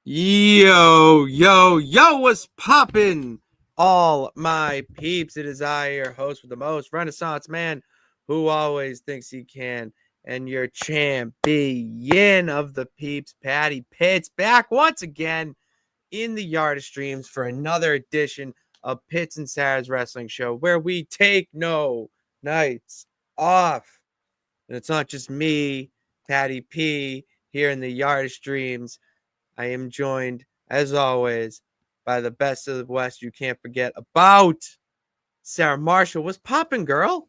Yo, what's poppin'? All my peeps, it is I, your host with the most, Renaissance man, who always thinks he can, and your champion of the peeps, Patty Pitts, back once again in the Yard of Streams for another edition of Pitts and Sara's Wrestling Show, where we take no nights off. And it's not just me, Patty P, here in the Yard of Streams. I am joined, as always, by the best of the West you can't forget about Sara Marshall. What's poppin', girl?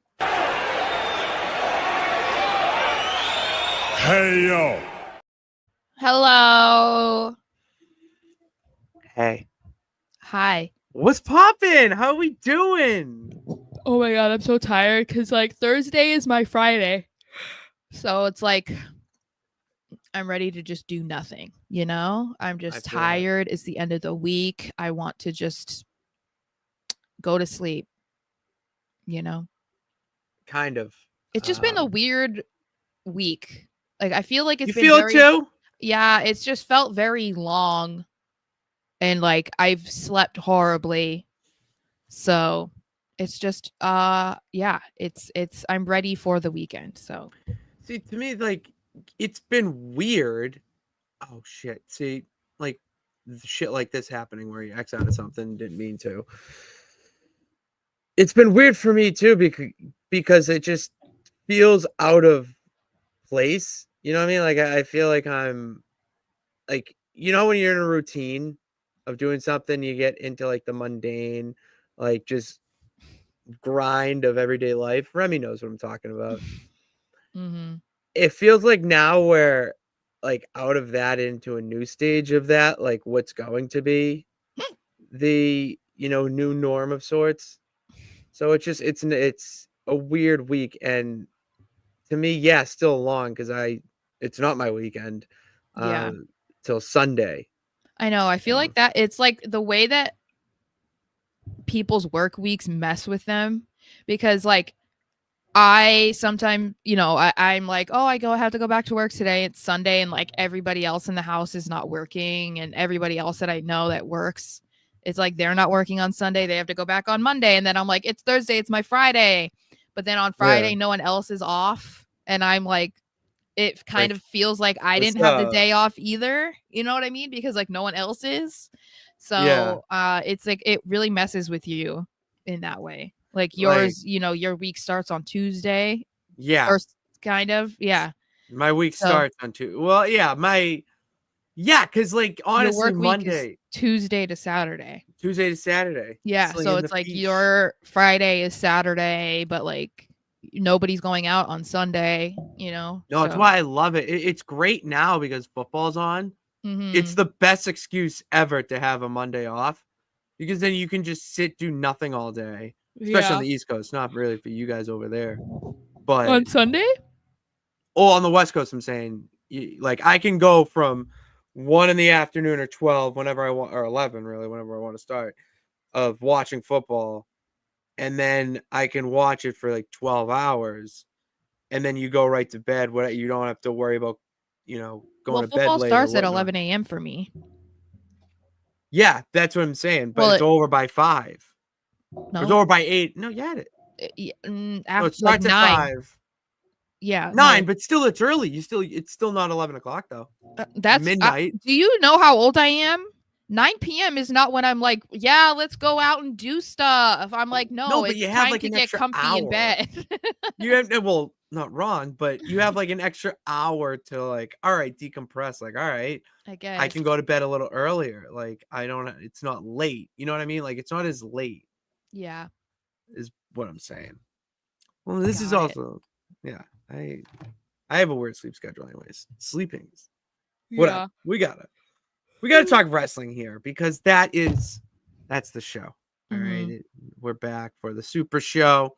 Hey, yo. Hello. Hey. Hi. What's poppin'? How we doing? Oh my god, I'm so tired because Thursday is my Friday. So it's I'm ready to just do nothing, I'm just tired. It's the end of the week. I want to just go to sleep, Kind of. It's just been a weird week. I feel like it's been feel it too? Yeah, it's just felt very long. And I've slept horribly. So it's just it's I'm ready for the weekend. So see, to me, it's been weird. Oh shit. See, shit like this happening where you X out of something, didn't mean to. It's been weird for me too, because it just feels out of place. You know what I mean? I feel like I'm when you're in a routine of doing something, you get into the mundane, just grind of everyday life. Remy knows what I'm talking about. Mm-hmm. It feels like now we're out of that into a new stage of that, what's going to be the new norm of sorts. So it's a weird week, and to me, yeah, still long because it's not my weekend till Sunday. I know. I feel like that it's the way that people's work weeks mess with them, because I sometimes, I'm I have to go back to work today. It's Sunday, and everybody else in the house is not working, and everybody else that I know that works, it's they're not working on Sunday. They have to go back on Monday, and then I'm it's Thursday, it's my Friday. But then on Friday, no one else is off, and I'm it kind of feels like I didn't have the day off either. You know what I mean? Because no one else is. So it's it really messes with you in that way. Yours, your week starts on Tuesday. Yeah. Or kind of. Yeah. My week starts on Tuesday. Well, yeah, because honestly, your work Monday, week is Tuesday to Saturday. Tuesday to Saturday. Yeah. So it's your Friday is Saturday, but nobody's going out on Sunday, No, it's why I love it. It's great now because football's on. Mm-hmm. It's the best excuse ever to have a Monday off, because then you can just do nothing all day, especially on the East Coast. Not really for you guys over there, but on Sunday. Oh, on the West Coast, I'm saying, I can go from 1 in the afternoon or 12 whenever I want, or 11 really, whenever I want to start, of watching football, and then I can watch it for 12 hours, and then you go right to bed. You don't have to worry about going to bed football later. Starts at 11 a.m. for me. Yeah, that's what I'm saying. But it's over by 5. No, it's over by 8. No, you had it. After it starts at 9. 5. Yeah, 9, but still, it's early. It's still not 11 o'clock though. That's midnight. Do you know how old I am? 9 p.m. is not when I'm let's go out and do stuff. I'm no, but it's time to get comfy in bed. You have, well, not wrong, but you have an extra hour to all right, decompress. All right, I guess I can go to bed a little earlier. It's not late. You know what I mean? It's not as late. Yeah, is what I'm saying. Well, this is also, yeah. I have a weird sleep schedule, anyways. Sleeping. Whatever. We gotta talk wrestling here, because that's the show. All right. We're back for the Super Show.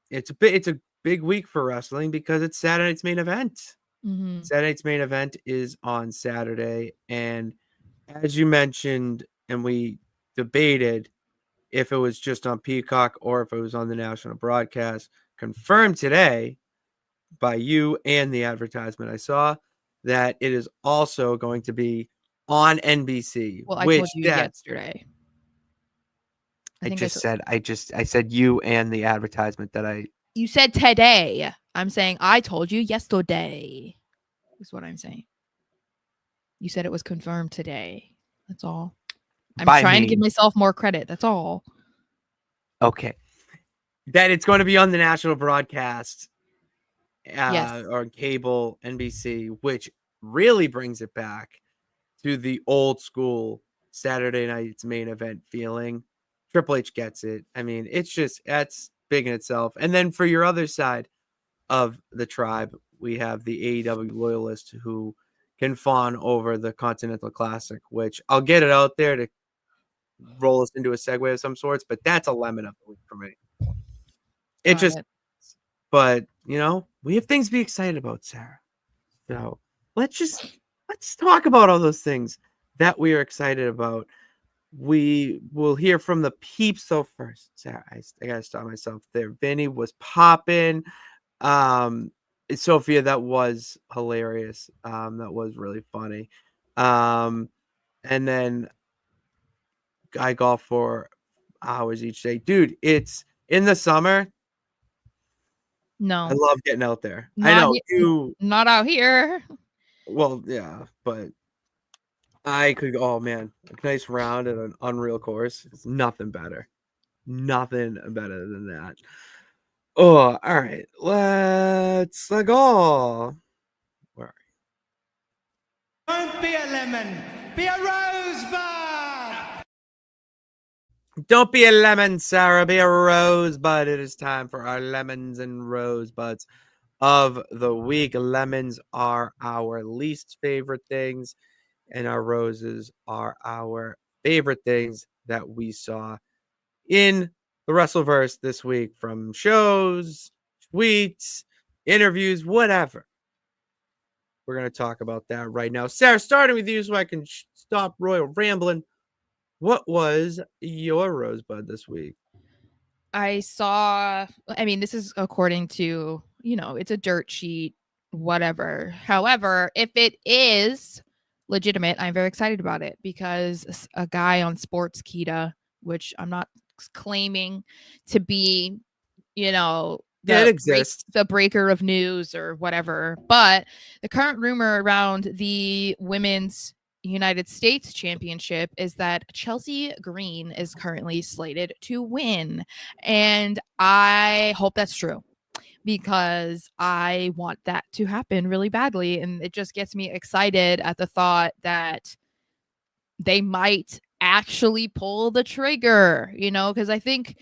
It's a big week for wrestling because it's Saturday's main event. Saturday's main event is on Saturday, and as you mentioned, and we debated if it was just on Peacock or if it was on the national broadcast, confirmed today by you and the advertisement I saw that it is also going to be on NBC, Well, I which told you that's yesterday. I think just said I said you and the advertisement that you said today. I'm saying I told you yesterday. Is what I'm saying. You said it was confirmed today. That's all. I'm by trying to give me. myself more credit. That's all. Okay. That it's going to be on the national broadcast Yes. or cable NBC, which really brings it back to the old school Saturday night's main event feeling. Triple H gets it. I mean, it's just that's big in itself. And then for your other side of the tribe, we have the AEW loyalist who can fawn over the Continental Classic, which I'll get it out there to roll us into a segue of some sorts, but that's a lemon of the week for me. It Got just, it. but we have things to be excited about, Sarah. So let's talk about all those things that we are excited about. We will hear from the peeps though first. Sarah, I gotta stop myself there. Vinny was popping. Sophia, that was hilarious. That was really funny. And then I golf for hours each day. Dude, it's in the summer. I No. love getting out there. I Not know he- you not out here. well, yeah, but I could oh man, a nice round at an unreal course. It's nothing better. Nothing better than that. Oh, all right. Let's go. Where Don't be a lemon, be a rosebud. Don't be a lemon, Sarah. Be a rosebud. It is time for our lemons and rosebuds of the week. Lemons are our least favorite things, and our roses are our favorite things that we saw in the Wrestleverse this week from shows, tweets, interviews, whatever. We're going to talk about that right now. Sarah, starting with you so I can stop Royal rambling. What was your rosebud this week? I mean, this is according to, it's a dirt sheet, whatever. However, if it is legitimate, I'm very excited about it because a guy on Sports Kita, which I'm not claiming to be, Yeah, it exists. the breaker of news or whatever, but the current rumor around the women's United States Championship is that Chelsea Green is currently slated to win. And I hope that's true because I want that to happen really badly. And it just gets me excited at the thought that they might actually pull the trigger, because I think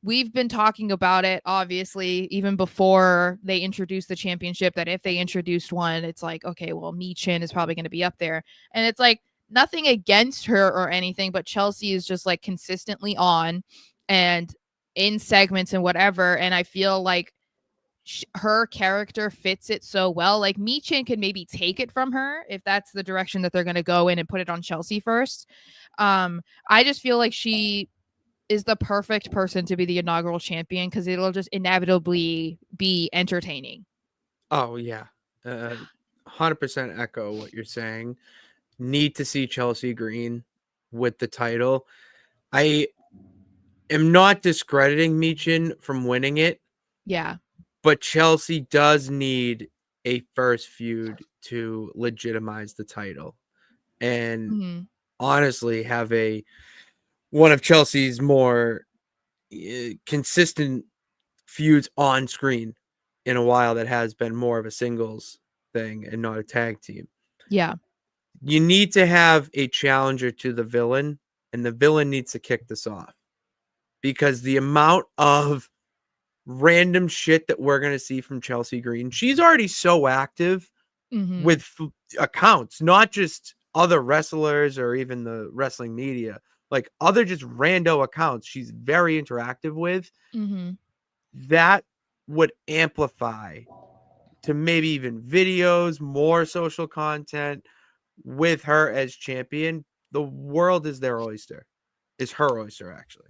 we've been talking about it, obviously, even before they introduced the championship, that if they introduced one, it's like, okay, well, Michin is probably going to be up there. And it's like nothing against her or anything, but Chelsea is just like consistently on and in segments and whatever. And I feel like her character fits it so well. Like Michin could maybe take it from her if that's the direction that they're going to go in and put it on Chelsea first. I just feel like she is the perfect person to be the inaugural champion because it'll just inevitably be entertaining. Oh, yeah. 100% echo what you're saying. Need to see Chelsea Green with the title. I am not discrediting Michin from winning it. Yeah. But Chelsea does need a first feud to legitimize the title and honestly have one of Chelsea's more consistent feuds on screen in a while that has been more of a singles thing and not a tag team. Yeah. You need to have a challenger to the villain, and the villain needs to kick this off because the amount of random shit that we're going to see from Chelsea Green. She's already so active with accounts, not just other wrestlers or even the wrestling media, like other just rando accounts she's very interactive with. That would amplify to maybe even videos, more social content with her as champion. The world is their oyster. Is her oyster, actually.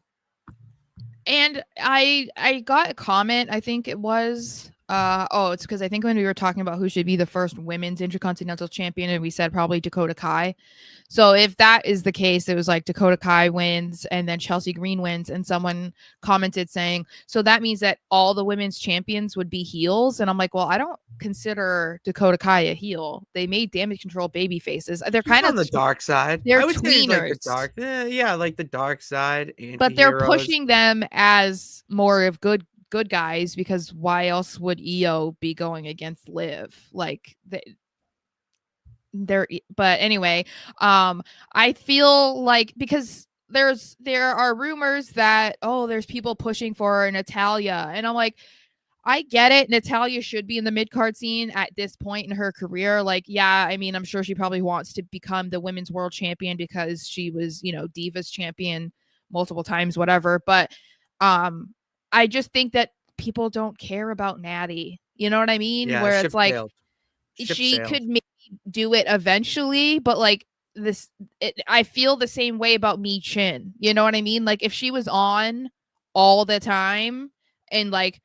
And I got a comment, I think it was It's because I think when we were talking about who should be the first women's intercontinental champion, and we said probably Dakota Kai. So if that is the case, it was like Dakota Kai wins and then Chelsea Green wins, and someone commented saying, so that means that all the women's champions would be heels. And I'm like, well, I don't consider Dakota Kai a heel. They made Damage Control baby faces. They're She's kind on of the dark side. they're I would say it's like the tweeners. dark, yeah, like the dark side. But they're Anti-heroes. pushing them as more of good guys, because why else would Io be going against Liv? Like they're but anyway, I feel like because there are rumors that there's people pushing for Natalia, and I'm like, I get it. Natalia should be in the mid-card scene at this point in her career. Like, yeah, I mean, I'm sure she probably wants to become the women's world champion because she was, Divas champion multiple times, whatever. But I just think that people don't care about Natty. You know what I mean? Yeah, Where ship it's like sailed. Ship she sailed. could maybe do it eventually, but like I feel the same way about Mi Chin. You know what I mean? Like if she was on all the time and like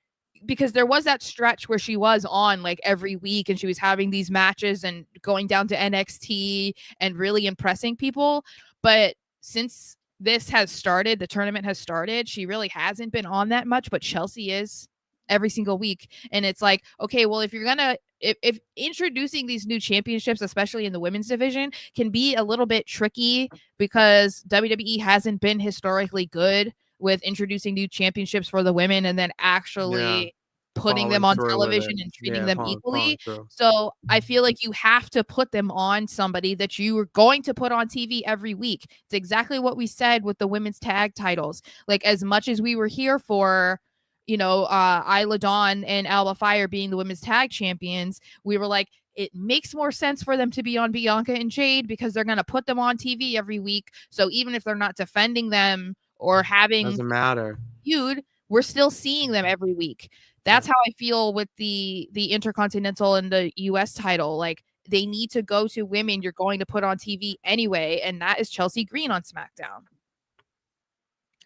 because there was that stretch where she was on like every week and she was having these matches and going down to NXT and really impressing people. But since this has started, the tournament has started, she really hasn't been on that much, but Chelsea is every single week. And it's like, okay, well, if you're gonna if introducing these new championships, especially in the women's division, can be a little bit tricky because WWE hasn't been historically good with introducing new championships for the women and then actually putting them on television and treating them equally. So I feel like you have to put them on somebody that you are going to put on TV every week. It's exactly what we said with the women's tag titles. Like as much as we were here for Isla Dawn and Alba Fire being the women's tag champions, we were like, it makes more sense for them to be on Bianca and Jade because they're going to put them on TV every week. So even if they're not defending them or having doesn't matter feud, we're still seeing them every week. That's how I feel with the Intercontinental and the US title. Like they need to go to women you're going to put on TV anyway, and that is Chelsea Green on SmackDown.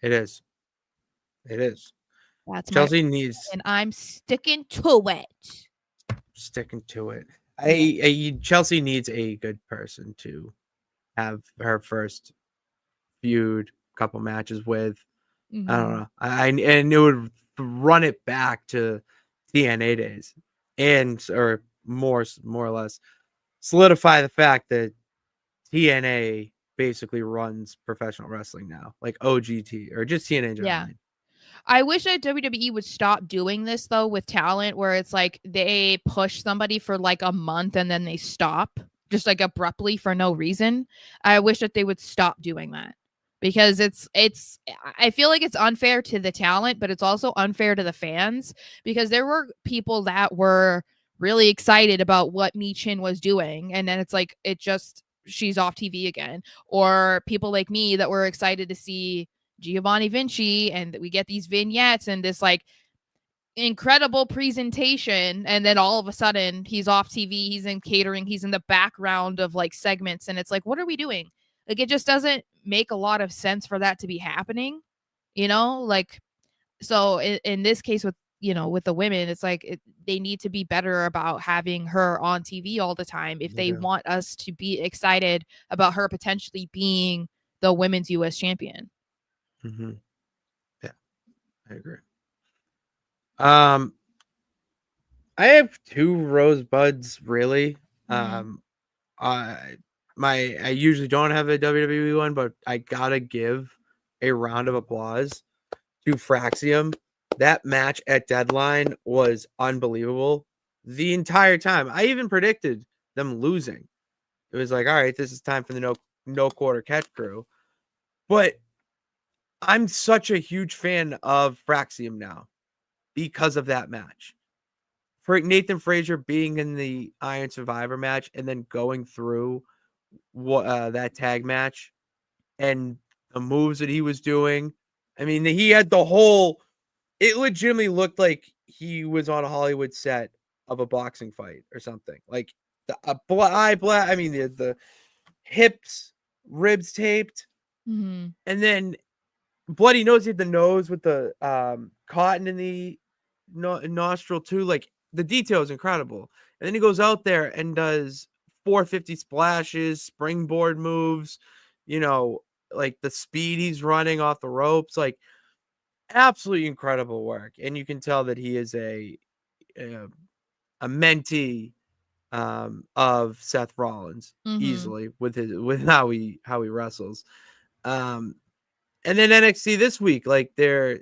It is. That's Chelsea needs, and I'm sticking to it. Chelsea needs a good person to have her first feud, couple matches with. Mm-hmm. I don't know. And it would run it back to TNA days, or more or less solidify the fact that TNA basically runs professional wrestling now, like OGT or just TNA. Yeah. I wish that WWE would stop doing this though with talent, where it's like they push somebody for like a month and then they stop just like abruptly for no reason. I wish that they would stop doing that because I feel like it's unfair to the talent, but it's also unfair to the fans because there were people that were really excited about what Mi Chin was doing, and then it's like she's off TV again, or people like me that were excited to see Giovanni Vinci and we get these vignettes and this like incredible presentation, and then all of a sudden he's off TV, he's in catering, he's in the background of like segments, and it's like, what are we doing? Like it just doesn't make a lot of sense for that to be happening, like so in this case with with the women, it's like they need to be better about having her on TV all the time if they want us to be excited about her potentially being the women's US champion. Mm-hmm. Yeah, I agree. I have two rosebuds really. Mm-hmm. I usually don't have a WWE one, but I gotta give a round of applause to Fraxium. That match at Deadline was unbelievable the entire time. I even predicted them losing. It was like, all right, this is time for the no quarter catch crew. But I'm such a huge fan of Fraxium now because of that match. For Nathan Frazier being in the Iron Survivor match and then going through that tag match and the moves that he was doing. I mean, he had it legitimately looked like he was on a Hollywood set of a boxing fight or something. Like the hips, ribs taped, Mm-hmm. and then bloody nose. He had the nose with the cotton in the nostril too. Like the detail is incredible. And then he goes out there and does 450 splashes, springboard moves, like the speed he's running off the ropes, like absolutely incredible work. And you can tell that he is a mentee of Seth Rollins easily with how he wrestles. And then NXT this week, like they're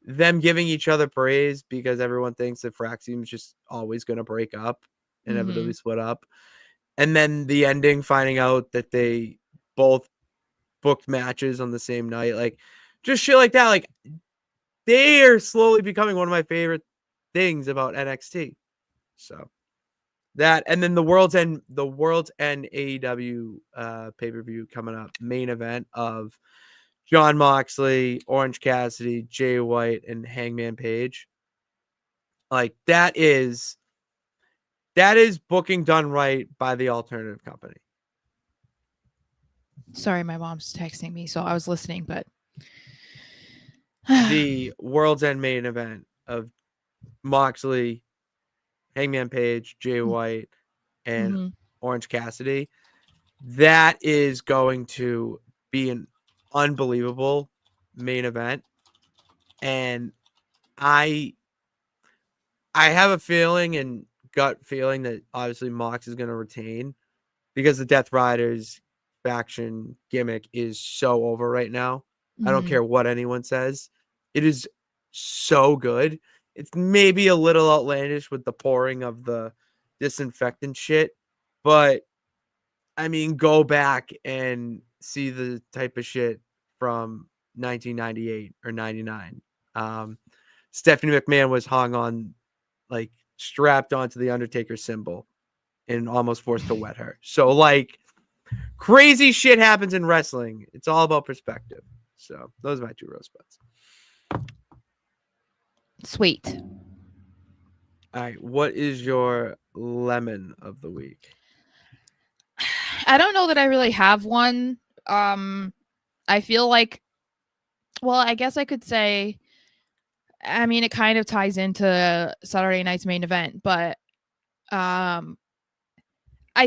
them giving each other praise because everyone thinks that Frax team's just always going to break up, inevitably split up. And then the ending, finding out that they both booked matches on the same night, like just shit like that. Like they are slowly becoming one of my favorite things about NXT. So that, and then the World's End AEW pay-per-view coming up, main event of Jon Moxley, Orange Cassidy, Jay White, and Hangman Page. Like that is booking done right by the alternative company. Sorry, my mom's texting me, so I was listening, but the World's End main event of Moxley, Hangman Page, Jay White, and Orange Cassidy, that is going to be an unbelievable main event. And I have a feeling and gut feeling that obviously Mox is going to retain because the Death Riders faction gimmick is so over right now. I don't care what anyone says. It is so good. It's maybe a little outlandish with the pouring of the disinfectant shit, but I mean, go back and see the type of shit from 1998 or 99. Stephanie McMahon was hung on, like, strapped onto the Undertaker symbol and almost forced to wet her. So, like, crazy shit happens in wrestling. It's all about perspective. So, those are my two rosebuds. Sweet. All right. What is your lemon of the week? I don't know that I really have one. I feel like, well, I guess I could say, I mean, it kind of ties into Saturday night's main event, but I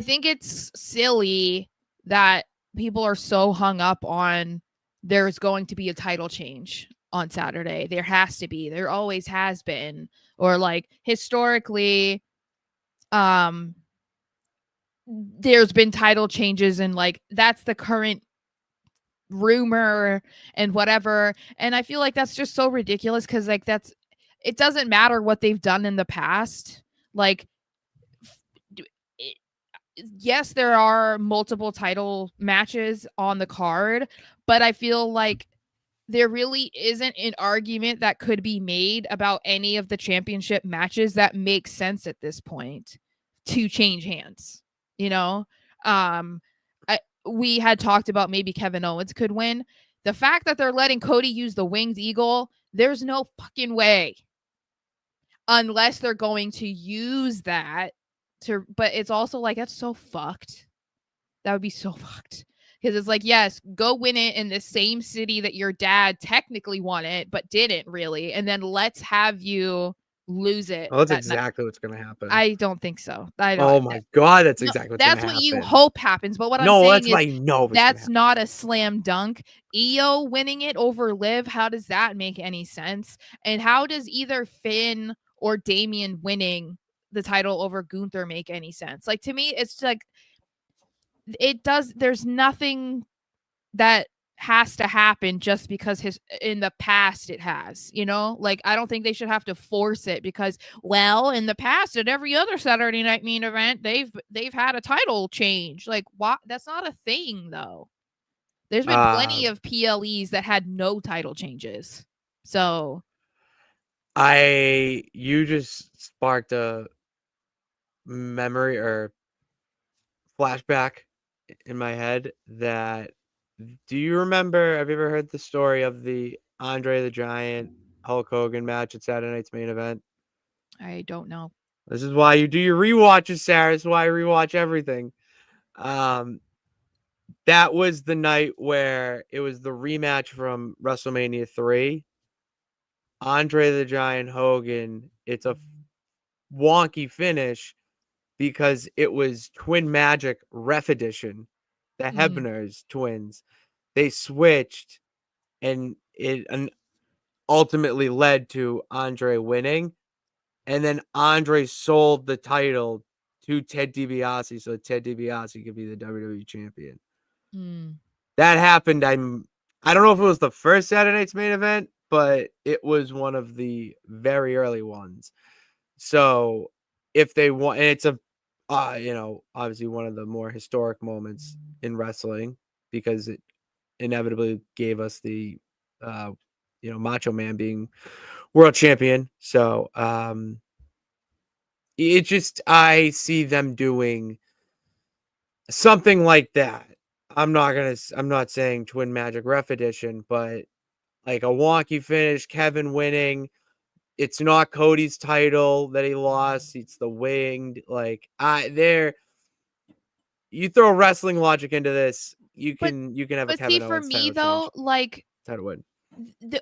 think it's silly that people are so hung up on there's going to be a title change on Saturday. There has to be. There always has been. Or like historically, there's been title changes and like that's the current rumor and whatever. And I feel like that's just so ridiculous because like it doesn't matter what they've done in the past. Like yes, there are multiple title matches on the card, but I feel like there really isn't an argument that could be made about any of the championship matches that makes sense at this point to change hands. You know, we had talked about maybe Kevin Owens could win. The fact that they're letting Cody use the winged eagle, there's no fucking way. Unless they're going to use that but it's also like, that's so fucked. That would be so fucked. Because it's like, yes, go win it in the same city that your dad technically won it, but didn't really. And then let's have you lose it. Oh, that's exactly what's going to happen. I don't think so. I don't. Oh my God, that's exactly what's going to happen. That's what you hope happens. But what I'm saying that's is, what I know that's not a slam dunk. Io winning it over Liv, how does that make any sense? And how does either Finn or Damian winning the title over Gunther make any sense? Like, to me, it's like, there's nothing that has to happen just because in the past it has, like I don't think they should have to force it because, well, in the past at every other Saturday night main event they've had a title change. Like, what? That's not a thing though. There's been plenty of PLEs that had no title changes. So you just sparked a memory or flashback in my head that, do you remember, have you ever heard the story of the Andre the Giant Hulk Hogan match at Saturday night's main event? I don't know. This is why you do your rewatches, Sarah. This is why I rewatch everything. That was the night where it was the rematch from WrestleMania 3. Andre the Giant Hogan. It's a wonky finish because it was Twin Magic Ref Edition, the Hebner's twins. They switched, and it ultimately led to Andre winning. And then Andre sold the title to Ted DiBiase so Ted DiBiase could be the WWE champion. That happened. I don't know if it was the first Saturday Night's Main Event, but it was one of the very early ones. So if they want, and it's a, obviously one of the more historic moments in wrestling because it inevitably gave us the, Macho Man being world champion. So, it just, I see them doing something like that. I'm not saying Twin Magic Ref Edition, but like a wonky finish, Kevin winning. It's not Cody's title that he lost. It's the winged. Like you throw wrestling logic into this, you can have a Kevin Owens for me though, like title win.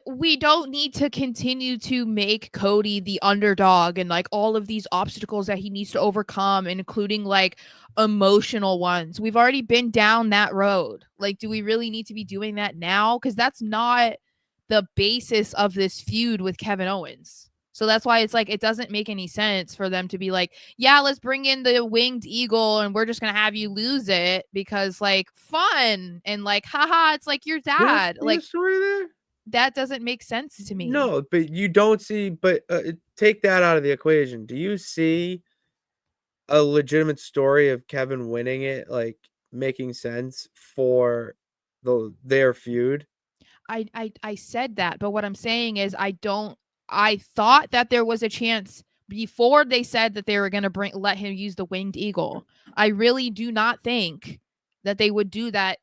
We don't need to continue to make Cody the underdog and like all of these obstacles that he needs to overcome, including like emotional ones. We've already been down that road. Like, do we really need to be doing that now? Because that's not the basis of this feud with Kevin Owens. So that's why it's like it doesn't make any sense for them to be like, yeah, let's bring in the winged eagle and we're just gonna have you lose it because like fun and like haha, it's like your dad. Like story there. That doesn't make sense to me. No, but you don't see. But take that out of the equation. Do you see a legitimate story of Kevin winning it, like making sense for their feud? I said that, but what I'm saying is I thought that there was a chance before they said that they were going to let him use the winged eagle. I really do not think that they would do that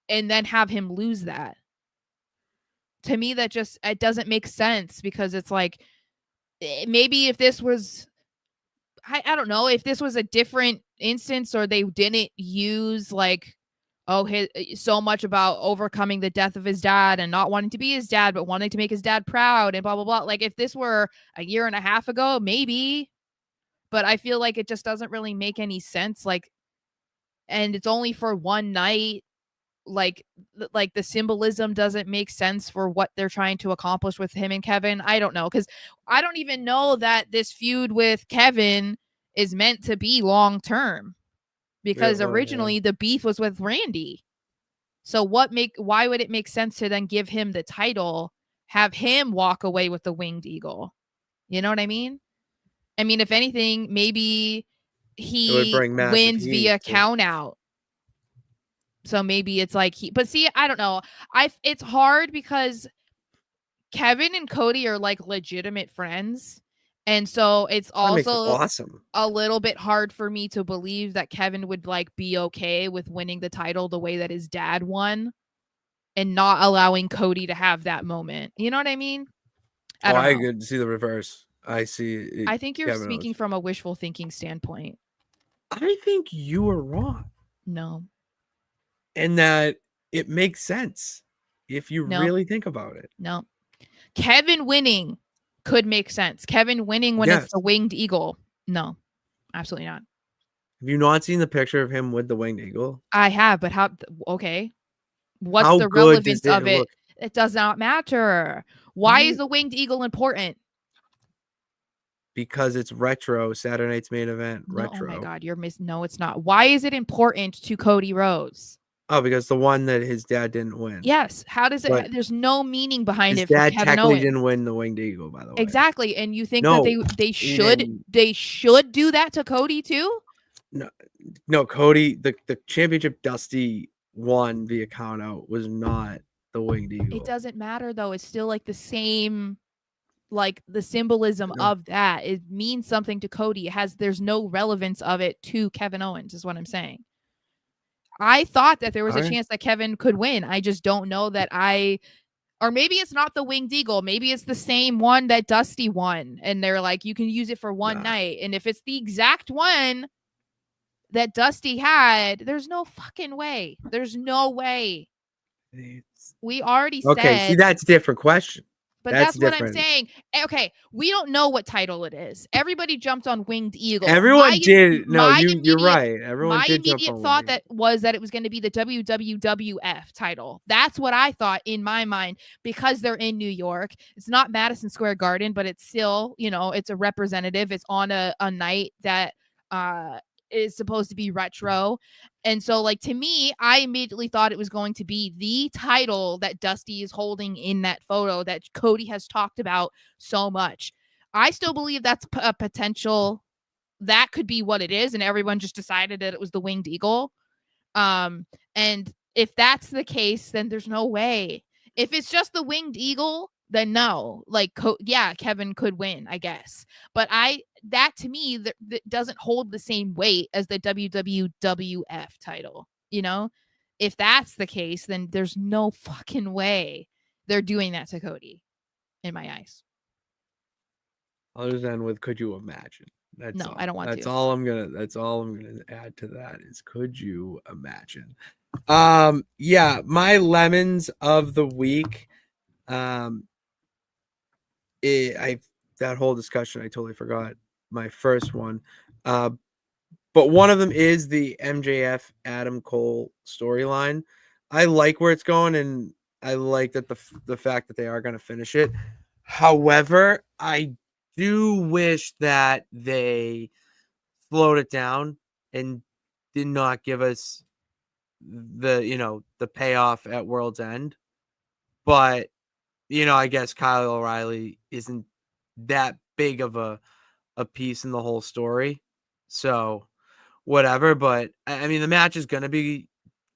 and then have him lose that. To me, that just, it doesn't make sense because it's like, maybe if this was, I don't know, if this was a different instance or they didn't use like, so much about overcoming the death of his dad and not wanting to be his dad, but wanting to make his dad proud and blah, blah, blah. Like if this were a year and a half ago, maybe, but I feel like it just doesn't really make any sense. Like, and it's only for one night. Like the symbolism doesn't make sense for what they're trying to accomplish with him and Kevin. I don't know, because I don't even know that this feud with Kevin is meant to be long term, because originally the beef was with Randy. So why would it make sense to then give him the title, have him walk away with the winged eagle? You know what I mean? I mean, if anything, maybe he wins via count out. So maybe it's like but see, I don't know. It's hard because Kevin and Cody are like legitimate friends. And so it's also awesome. A little bit hard for me to believe that Kevin would like be okay with winning the title the way that his dad won and not allowing Cody to have that moment. You know what I mean? I could see the reverse. I see. I think you're speaking from a wishful thinking standpoint. I think you are wrong. No. And that it makes sense if you really think about it. No. Kevin winning could make sense. Kevin winning when it's the winged eagle. No, absolutely not. Have you not seen the picture of him with the winged eagle? I have, but okay. What's the relevance of it? It does not matter. Why is the winged eagle important? Because it's retro, Saturday Night's Main Event. Retro. Oh my God, you're missing. No, it's not. Why is it important to Cody Rhodes? Oh, because the one that his dad didn't win. Yes. How does it? There's no meaning behind it. His dad technically didn't win the winged eagle, by the way. Exactly, and you think that they should do that to Cody too? No, Cody, the championship Dusty won via count out was not the winged eagle. It doesn't matter though. It's still like the same, like the symbolism of that. It means something to Cody. There's no relevance of it to Kevin Owens, is what I'm saying. I thought that there was a chance that Kevin could win. I just don't know that or maybe it's not the winged eagle. Maybe it's the same one that Dusty won. And they're like, you can use it for one night. And if it's the exact one that Dusty had, there's no fucking way. There's no way. We already said. Okay, see, that's a different question. But That's that's what I'm different. saying. Okay, we don't know what title it is. Everybody jumped on Winged Eagle. Everyone did. No, you're right. Everyone My did jump immediate on thought Winged that it was going to be the WWF title. That's what I thought in my mind, because they're in New York. It's not Madison Square Garden, but it's still, it's a representative. It's on a night that is supposed to be retro. And so, like, to me, I immediately thought it was going to be the title that Dusty is holding in that photo that Cody has talked about so much. I still believe that's a potential. That could be what it is, and everyone just decided that it was the Winged Eagle. And if that's the case, then there's no way. If it's just the Winged Eagle, then no. Like, yeah, Kevin could win, I guess. But that to me, that doesn't hold the same weight as the WWF title. If that's the case, then there's no fucking way they're doing that to Cody, in my eyes. Other than with "Could you imagine?" That's No, all. I don't want That's to. all I'm gonna. That's all I'm gonna add to that is "Could you imagine?" Yeah, my lemons of the week. That whole discussion, I totally forgot my first one. But one of them is the MJF Adam Cole storyline. I like where it's going, and I like that the fact that they are going to finish it. However, I do wish that they slowed it down and did not give us the payoff at World's End. But I guess Kyle O'Reilly isn't that big of a piece in the whole story. So whatever, but I mean the match is gonna be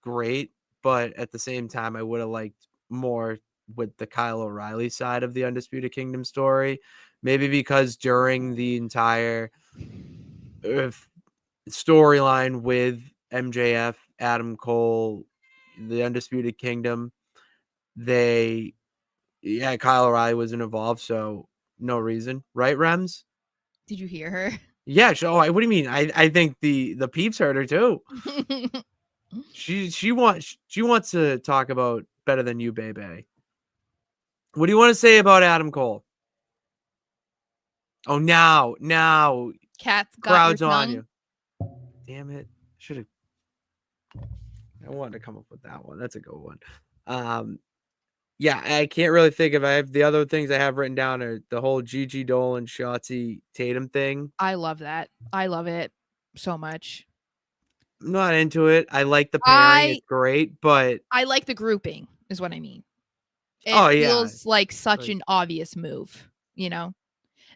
great, but at the same time I would have liked more with the Kyle O'Reilly side of the Undisputed Kingdom story. Maybe because during the entire storyline with MJF, Adam Cole, the Undisputed Kingdom, Kyle O'Reilly wasn't involved, so no reason, right, Rems? Did you hear her? Yeah. So, what do you mean? I think the peeps heard her too. She wants to talk about Better Than You, baby. What do you want to say about Adam Cole? Oh, now, Cat's got your crowd's on tongue. you. Damn it! Should have. I wanted to come up with that one. That's a good one. Yeah, I can't really think of. I have the other things I have written down are the whole Gigi Dolan, Shotzi Tatum thing. I love that. I love it so much. I'm not into it. I like the pairing. It's great, but I like the grouping, is what I mean. It yeah, feels like such like, an obvious move, That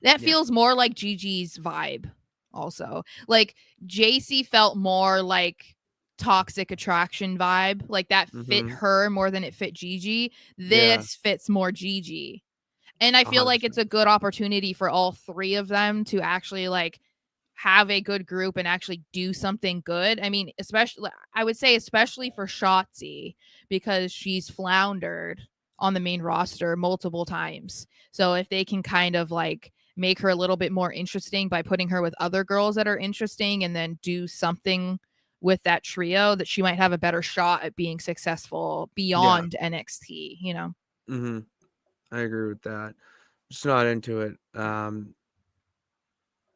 yeah. feels more like Gigi's vibe also. Like JC felt more like toxic attraction vibe. Like that fit her more than it fit Gigi. This fits more Gigi. And I feel like 100%. it's a good opportunity for all three of them to actually like have a good group and actually do something good. I mean, I would say especially for Shotzi, because she's floundered on the main roster multiple times. So if they can kind of like make her a little bit more interesting by putting her with other girls that are interesting and then do something with that trio, that she might have a better shot at being successful beyond NXT, Mm-hmm. I agree with that. Just not into it.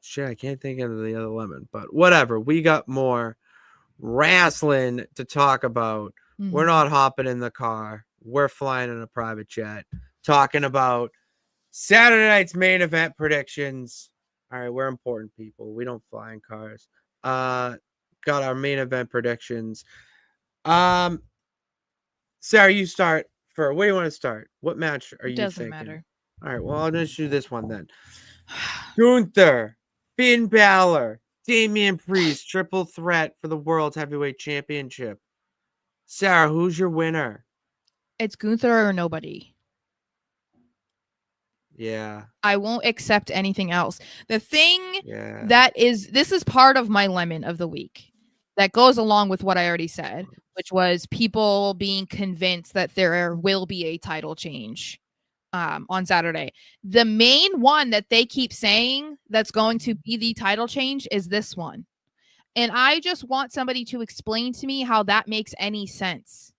Shit, I can't think of the other lemon, but whatever. We got more wrestling to talk about. Mm-hmm. We're not hopping in the car. We're flying in a private jet, talking about Saturday night's main event predictions. All right, we're important people. We don't fly in cars. Got our main event predictions. Sarah, you start for. Where do you want to start? What match are you Doesn't thinking? matter. All right, well, I'll just do this one then. Gunther, Finn Balor, Damian Priest, triple threat for the World Heavyweight Championship. Sarah, who's your winner? It's Gunther or nobody. Yeah. I won't accept anything else. The thing this is part of my lemon of the week that goes along with what I already said, which was people being convinced that there will be a title change on Saturday. The main one that they keep saying that's going to be the title change is this one. And I just want somebody to explain to me how that makes any sense.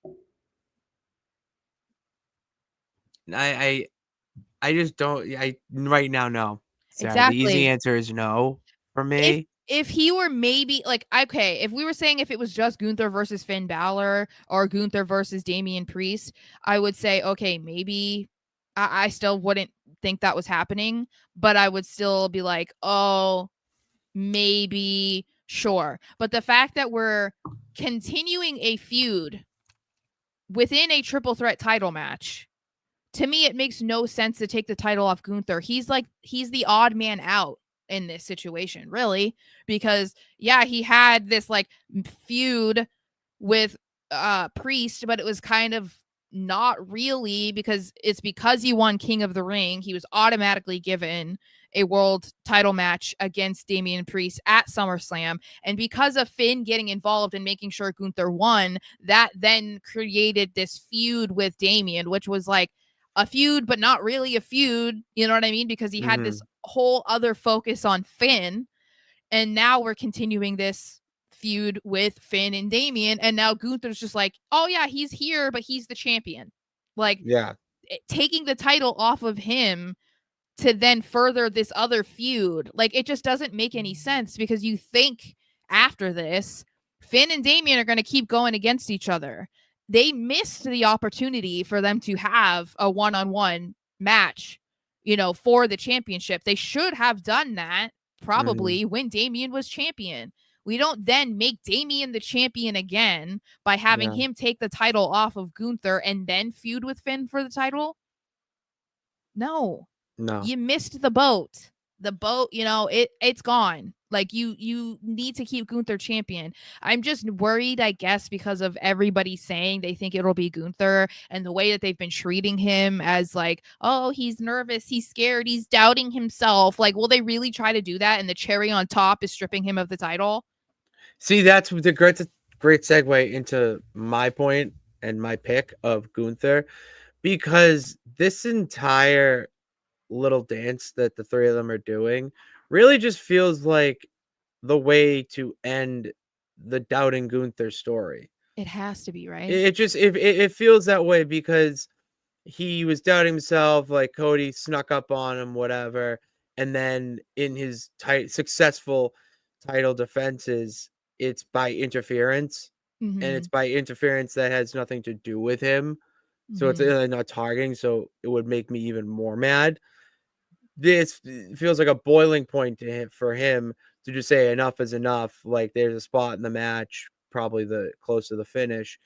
I just don't. I right now, no. Sarah, the easy Exactly. answer is no for If me. if he were maybe like, okay, if we were saying if it was just Gunther versus Finn Balor or Gunther versus Damian Priest, I would say okay, maybe I still wouldn't think that was happening, but I would still be like, oh, maybe, sure. But the fact that we're continuing a feud within a triple threat title match, to me, it makes no sense to take the title off Gunther. He's the odd man out in this situation, really, because yeah, he had this like feud with Priest, but it was kind of not really because he won King of the Ring. He was automatically given a world title match against Damian Priest at SummerSlam. And because of Finn getting involved and making sure Gunther won, that then created this feud with Damian, which was like a feud, but not really a feud. You know what I mean? Because he had this whole other focus on Finn. And now we're continuing this feud with Finn and Damian. And now Gunther's just like, oh, yeah, he's here, but he's the champion. Like, Yeah. Taking the title off of him to then further this other feud, like, it just doesn't make any sense because you think after this, Finn and Damian are going to keep going against each other. They missed the opportunity for them to have a one-on-one match, for the championship. They should have done that probably when Damian was champion. We don't then make Damian the champion again by having him take the title off of Gunther and then feud with Finn for the title. No. You missed the boat. The boat, it's gone. Like you need to keep Gunther champion. I'm just worried, I guess, because of everybody saying they think it'll be Gunther and the way that they've been treating him as like, oh, he's nervous, he's scared, he's doubting himself. Like, will they really try to do that? And the cherry on top is stripping him of the title. See, that's the great segue into my point and my pick of Gunther, because this entire little dance that the three of them are doing really just feels like the way to end the doubting Gunther story. It has to be, right? It feels that way because he was doubting himself, like Cody snuck up on him, whatever, and then in his successful title defenses, it's by interference, and it's by interference that has nothing to do with him. So it's not targeting, so it would make me even more mad. This feels like a boiling point to him, for him to just say enough is enough. Like, there's a spot in the match, probably the close to the finish,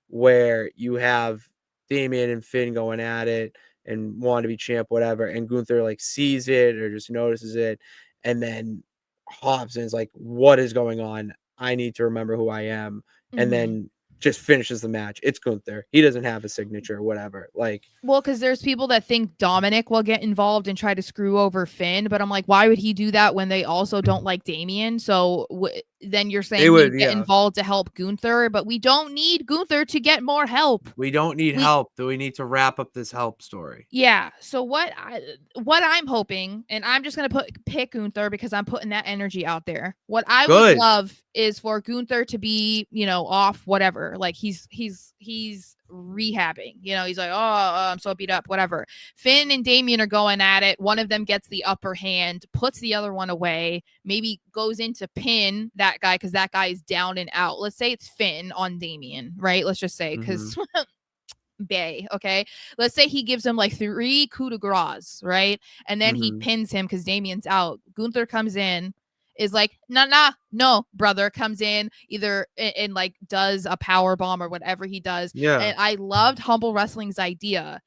where you have Damian and Finn going at it and want to be champ, whatever, and Gunther like sees it or just notices it, and then hops and is like, what is going on? I need to remember who I am. And then just finishes the match. It's Gunther. He doesn't have a signature, whatever. Like, well, because there's people that think Dominic will get involved and try to screw over Finn, but I'm like, why would he do that when they also don't like Damian? So then you're saying he would get involved to help Gunther, but we don't need Gunther to get more help. We don't need help. Do we need to wrap up this help story? Yeah. So what I'm hoping, and I'm just gonna pick Gunther because I'm putting that energy out there. What I would love is for Gunther to be, off whatever. Like he's rehabbing. He's like, I'm so beat up, whatever. Finn and Damian are going at it. One of them gets the upper hand, puts the other one away, maybe goes into pin that guy because that guy is down and out. Let's say it's Finn on Damian, right? Let's just say because Bay, okay? Let's say he gives him like 3 coup de grace, right? And then he pins him because Damian's out. Gunther comes in, is like, no, brother, comes in either and like does a power bomb or whatever he does. Yeah. And I loved Humble Wrestling's idea.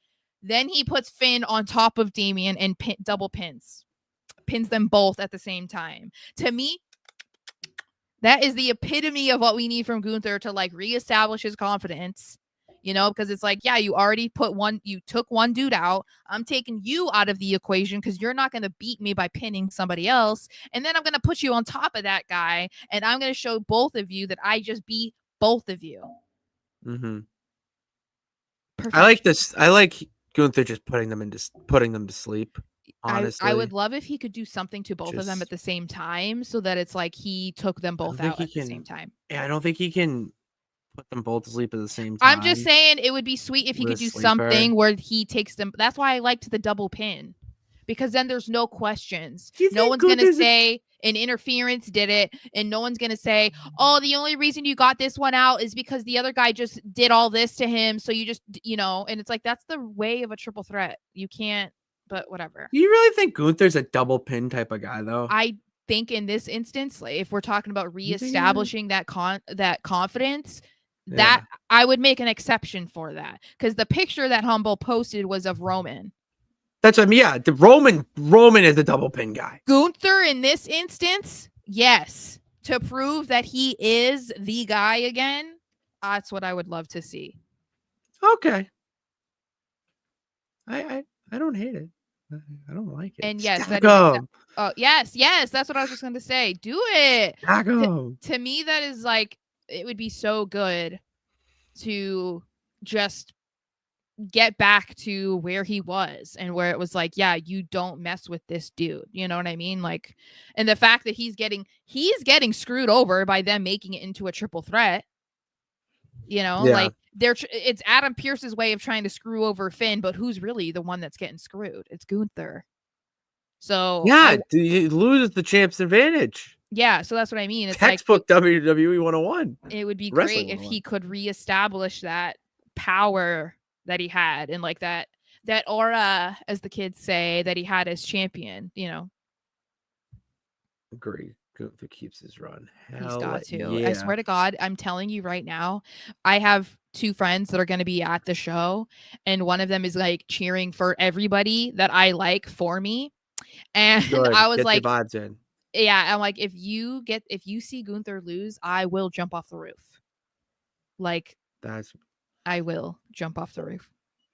Then he puts Finn on top of Damian and double pins them both at the same time. To me, that is the epitome of what we need from Gunther to like reestablish his confidence. Because it's like, yeah, you took one dude out. I'm taking you out of the equation because you're not going to beat me by pinning somebody else. And then I'm going to put you on top of that guy. And I'm going to show both of you that I just beat both of you. Perfection. I like this. I like Gunther just putting them to sleep. Honestly, I would love if he could do something to both of them at the same time so that it's like he took them both out at the same time. Yeah, I don't think he can put them both to sleep at the same time. I'm just saying it would be sweet if he with could a do sleeper. something where he takes them. That's why I liked the double pin. Because then there's no questions. Do you No think one's going to Gunther's say an interference did it. And no one's going to say, oh, the only reason you got this one out is because the other guy just did all this to him. So you just, and it's like, that's the way of a triple threat. You can't, but whatever. Do you really think Gunther's a double pin type of guy, though? I think in this instance, like, if we're talking about reestablishing that confidence, that I would make an exception for that. Because the picture that Humble posted was of Roman. That's what I mean. Yeah, the Roman is a double pin guy. Gunther in this instance, yes, to prove that he is the guy again. That's what I would love to see. Okay, I don't hate it. I don't like it. And yes, Stack that is. Oh Yes, that's what I was just going to say. Do it. Stack 'em. To me, that is like, it would be so good to just get back to where he was and where it was like, yeah, you don't mess with this dude. You know what I mean? Like, and the fact that he's getting screwed over by them making it into a triple threat. Like it's Adam Pearce's way of trying to screw over Finn, but who's really the one that's getting screwed? It's Gunther. So he loses the champ's advantage. Yeah, so that's what I mean. It's textbook like WWE 101. It would be great if he could reestablish that power that he had and like that aura, as the kids say, that he had as champion. Agreed. Gunther keeps his run. He's got to. Yeah. I swear to God, I'm telling you right now, I have 2 friends that are going to be at the show, and one of them is like cheering for everybody that I like for me. And Good. I was Get like, the vibes in. Yeah, I'm like, if you see Gunther lose, I will jump off the roof. Like, I will jump off the roof.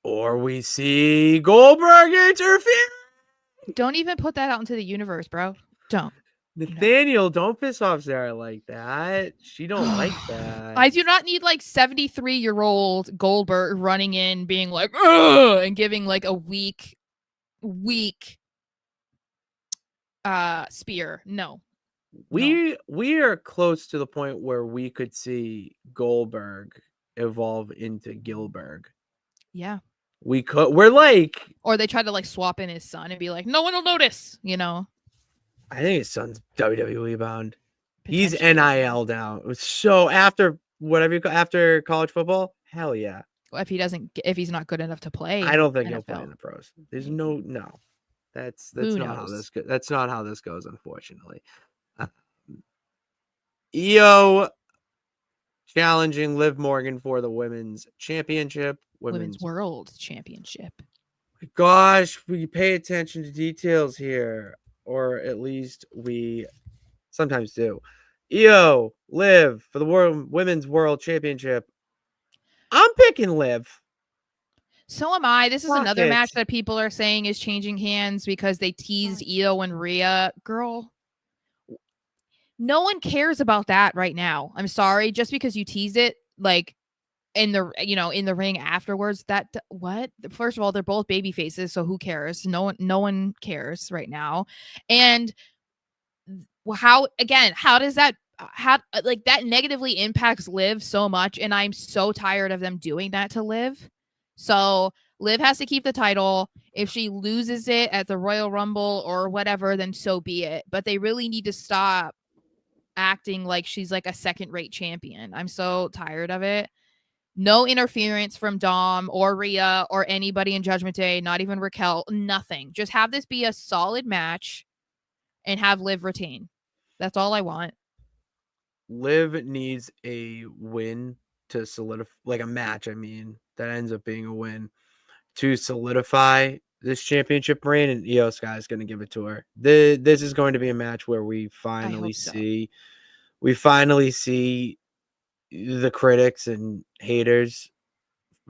Or we see Goldberg interfere. Don't even put that out into the universe, bro. Don't. Nathaniel, don't piss off Sara like that. She don't like that. I do not need like 73-year-old Goldberg running in, being like, ugh, and giving like a weak spear. No. We are close to the point where we could see Goldberg evolve into Gilberg. Yeah. We could. We're like, or they try to like swap in his son and be like, no one will notice. I think his son's WWE bound. He's NIL down. So after after college football, hell yeah. Well, if he's not good enough to play, I don't think he'll play in the pros. There's no. That's not how this goes. That's not how this goes, unfortunately. Io challenging Liv Morgan for the women's championship. Women's World Championship. Gosh, we pay attention to details here, or at least we sometimes do. Io, Liv for the Women's World Championship. I'm picking Liv. So am I. This is another match that people are saying is changing hands because they teased Io and Rhea. Girl, no one cares about that right now. I'm sorry. Just because you teased it, like, in the ring afterwards, what? First of all, they're both baby faces, so who cares? No one cares right now. And how does that that negatively impacts Liv so much? And I'm so tired of them doing that to Liv. So Liv has to keep the title. If she loses it at the Royal Rumble or whatever, then so be it. But they really need to stop acting like she's like a second-rate champion. I'm so tired of it. No interference from Dom or Rhea or anybody in Judgment Day, not even Raquel, nothing. Just have this be a solid match and have Liv retain. That's all I want. Liv needs a win to solidify, like a match, that ends up being a win to solidify this championship reign, and Io Sky is going to give it to her. This is going to be a match where we finally see the critics and haters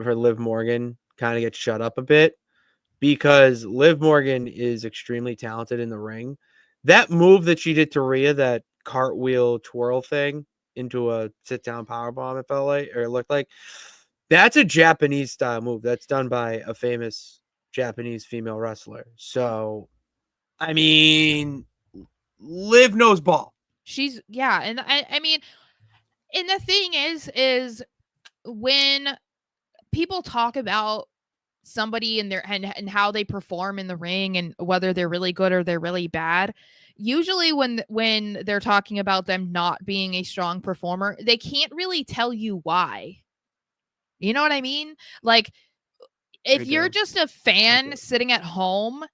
for Liv Morgan kind of get shut up a bit, because Liv Morgan is extremely talented in the ring. That move that she did to Rhea, that cartwheel twirl thing into a sit-down powerbomb, it looked like, that's a Japanese style move. That's done by a famous Japanese female wrestler. So, Liv knows ball. And I mean, and the thing is when people talk about somebody and and how they perform in the ring and whether they're really good or they're really bad, usually when they're talking about them not being a strong performer, they can't really tell you why. You know what I mean? Like, if you're just a fan sitting at home,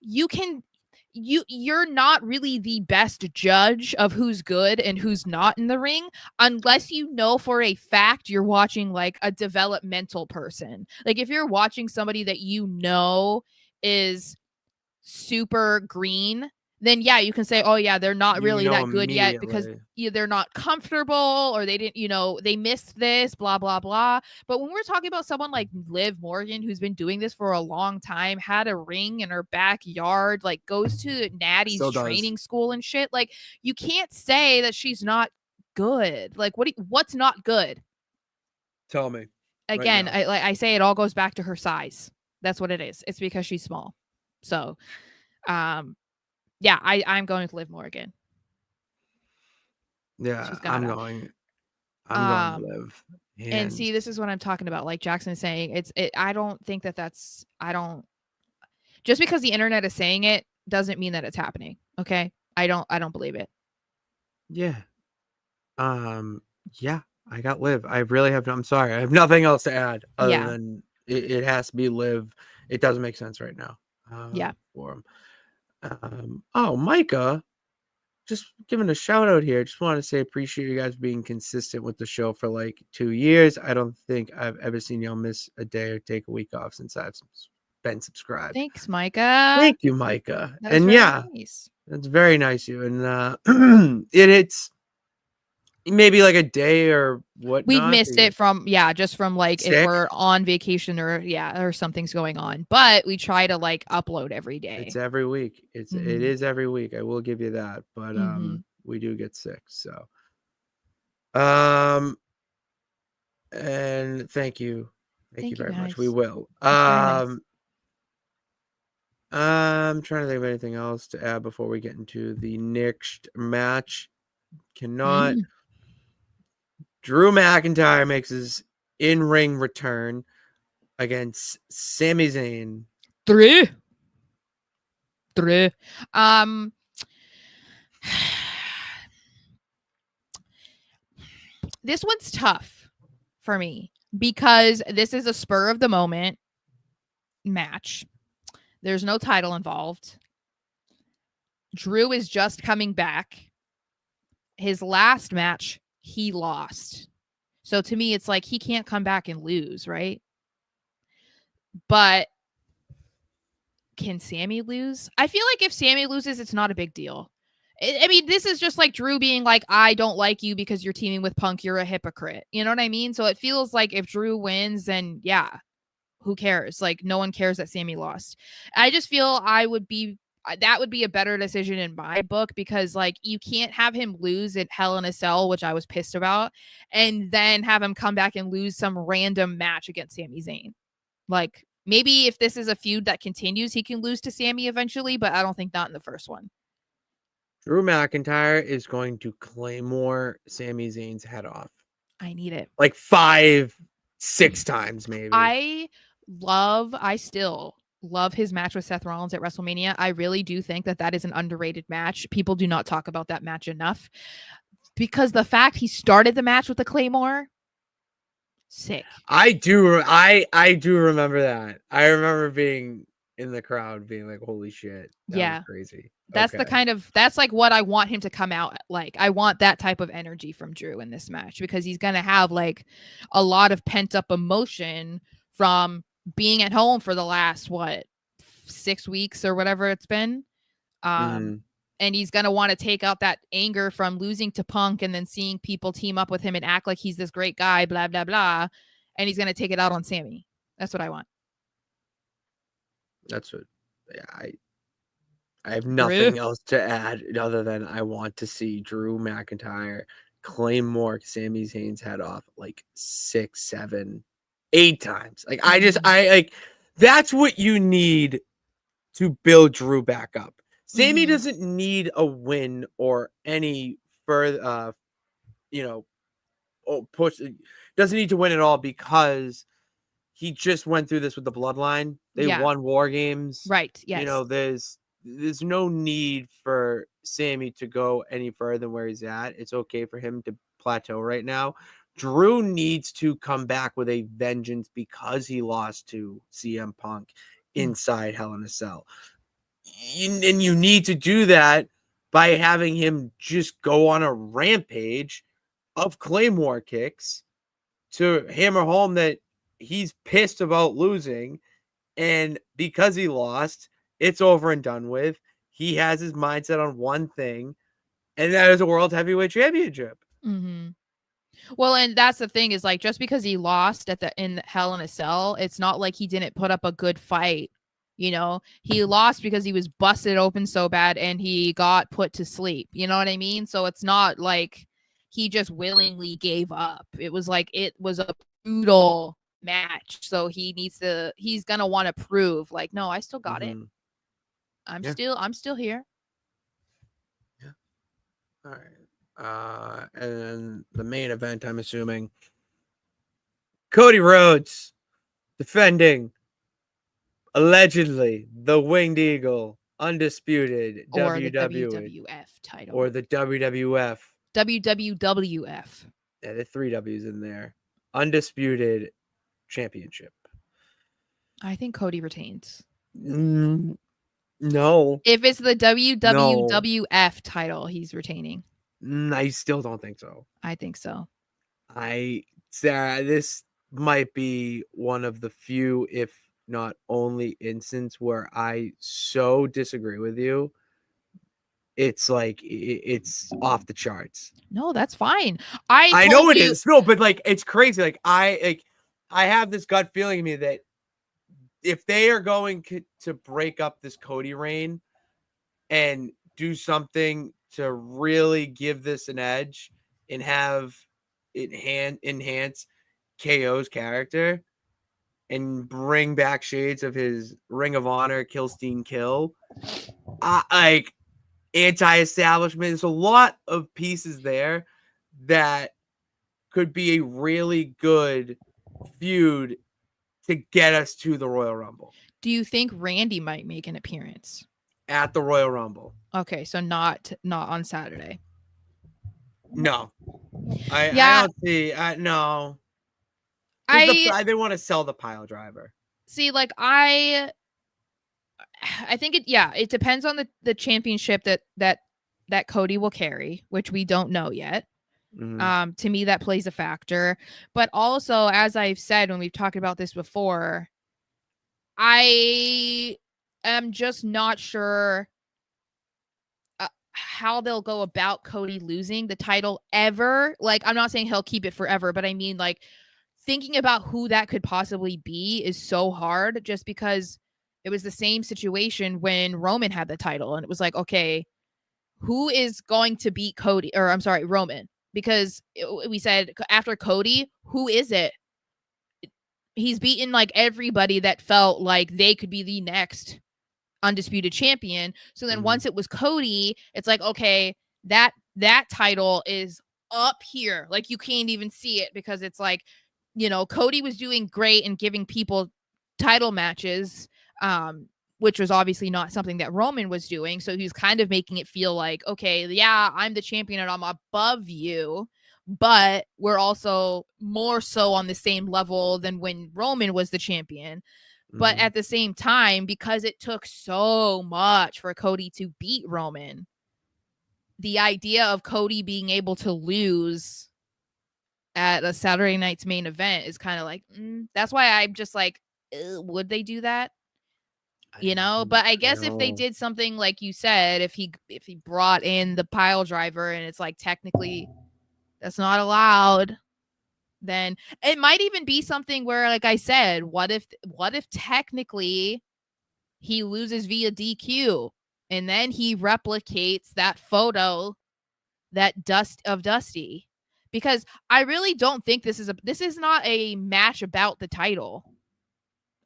you're not really the best judge of who's good and who's not in the ring unless you know for a fact you're watching like a developmental person. Like, if you're watching somebody that you know is super green, then yeah, you can say, oh yeah, they're not really that good yet because they're not comfortable or they didn't, they missed this, blah, blah, blah. But when we're talking about someone like Liv Morgan, who's been doing this for a long time, had a ring in her backyard, like goes to Natty's training school and shit, like you can't say that she's not good. Like, what's not good? Tell me. Again, I say it all goes back to her size. That's what it is. It's because she's small. So, yeah, I'm going with Liv Morgan. Yeah, I'm going Liv. And see, this is what I'm talking about. Like Jackson is saying, I don't think that's, just because the internet is saying it doesn't mean that it's happening. Okay. I don't believe it. Yeah. Yeah, I got Liv. I really have, I'm sorry. I have nothing else to add other than it has to be Liv. It doesn't make sense right now. For him. Oh, Micah, just giving a shout out here. Just want to say appreciate you guys being consistent with the show for like 2 years. I don't think I've ever seen y'all miss a day or take a week off since I've been subscribed. Thanks, Micah. Thank you, Micah. And yeah, nice. That's very nice of you. And it's maybe like a day or what. We've missed it from just from like sick? If we're on vacation or something's going on, but we try to like upload every day. It's every week. It is every week. I will give you that, but we do get sick. So and thank you very much. We will. Nice. I'm trying to think of anything else to add before we get into the next match. Drew McIntyre makes his in-ring return against Sami Zayn. 3. This one's tough for me because this is a spur of the moment match. There's no title involved. Drew is just coming back. His last match, he lost. So to me, it's like he can't come back and lose, right? But can Sami lose? I feel like if Sami loses, it's not a big deal. I mean, this is just like Drew being like, I don't like you because you're teaming with Punk. You're a hypocrite. You know what I mean? So it feels like if Drew wins, then yeah, who cares? Like, no one cares that Sami lost. I just feel that would be a better decision in my book because like you can't have him lose at Hell in a Cell, which I was pissed about, and then have him come back and lose some random match against Sami Zayn. Like, maybe if this is a feud that continues, he can lose to Sami eventually, but I don't think not in the first one. Drew McIntyre is going to Claymore Sami Zayn's head off. I need it. Like 5-6 times maybe. I still love his match with Seth Rollins at WrestleMania. I really do think that is an underrated match. People do not talk about that match enough because the fact he started the match with the Claymore, sick. I do remember that. I remember being in the crowd being like, holy shit. That was crazy. That's that's like what I want him to come out like. I want that type of energy from Drew in this match because he's going to have like a lot of pent up emotion from being at home for the last 6 weeks or whatever it's been. And he's going to want to take out that anger from losing to Punk and then seeing people team up with him and act like he's this great guy, blah, blah, blah. And he's going to take it out on Sami. That's what I want. That's what I have nothing else to add other than I want to see Drew McIntyre Claymore Sami Zayn's head off like 6, 7, 8 times. Like I that's what you need to build Drew back up. Sami doesn't need a win or any further push. doesn't need to win it all because he just went through this with the bloodline. They won War Games. Right. You Yes. know, there's no need for Sammy to go any further than where he's at. It's okay for him to plateau right now. Drew needs to come back with a vengeance because he lost to CM Punk inside Hell in a Cell. And you need to do that by having him just go on a rampage of Claymore kicks to hammer home that he's pissed about losing. And because he lost, it's over and done with. He has his mindset on one thing, and that is a World Heavyweight Championship. Mm-hmm. Well, and that's the thing is, like, just because he lost in Hell in a Cell, it's not like he didn't put up a good fight. You know, he lost because he was busted open so bad and he got put to sleep. You know what I mean? So it's not like he just willingly gave up. It was like it was a brutal match. So he's gonna want to prove, like, no, I still got it. I'm still here. Yeah. All right. And then the main event, I'm assuming, Cody Rhodes defending allegedly the Winged Eagle, undisputed Or the WWE WWF title. or the WWF. WWF. Yeah, the 3 W's in there. Undisputed championship. I think Cody retains. No. If it's the WWF title, he's retaining. I still don't think so. I think so. Sarah, this might be one of the few, if not only, instance where I so disagree with you. It's like it's off the charts. No, that's fine. I know it is. No, but like it's crazy. Like I have this gut feeling in me that if they are going to break up this Cody reign and do something to really give this an edge and have it enhance KO's character and bring back shades of his Ring of Honor Kill Steen Kill, like anti-establishment. There's a lot of pieces there that could be a really good feud to get us to the Royal Rumble. Do you think Randy might make an appearance at the Royal Rumble? Okay, so not on Saturday. No, I don't see. No, I didn't want to sell the pile driver. See, like I think it depends on the championship that Cody will carry, which we don't know yet. Mm-hmm. To me, that plays a factor. But also, as I've said when we've talked about this before, I am just not sure how they'll go about Cody losing the title ever. Like, I'm not saying he'll keep it forever, but I mean, like, thinking about who that could possibly be is so hard, just because it was the same situation when Roman had the title, and it was like, okay, who is going to beat Cody? Or I'm sorry, Roman. Because we said after Cody, who is it? He's beaten like everybody that felt like they could be the next undisputed champion. So then once it was Cody, it's like, okay, that title is up here. Like, you can't even see it because it's like, you know, Cody was doing great and giving people title matches, which was obviously not something that Roman was doing. So he was kind of making it feel like, okay, yeah, I'm the champion and I'm above you, but we're also more so on the same level than when Roman was the champion. But at the same time, because it took so much for Cody to beat Roman, the idea of Cody being able to lose at a Saturday night's main event is kind of like, that's why I'm just like, would they do that? You know, but I guess if they did something like you said, if he brought in the pile driver and it's like technically that's not allowed, then it might even be something where, like I said, what if technically he loses via DQ and then he replicates that photo that Dusty, because I really don't think this is not a match about the title.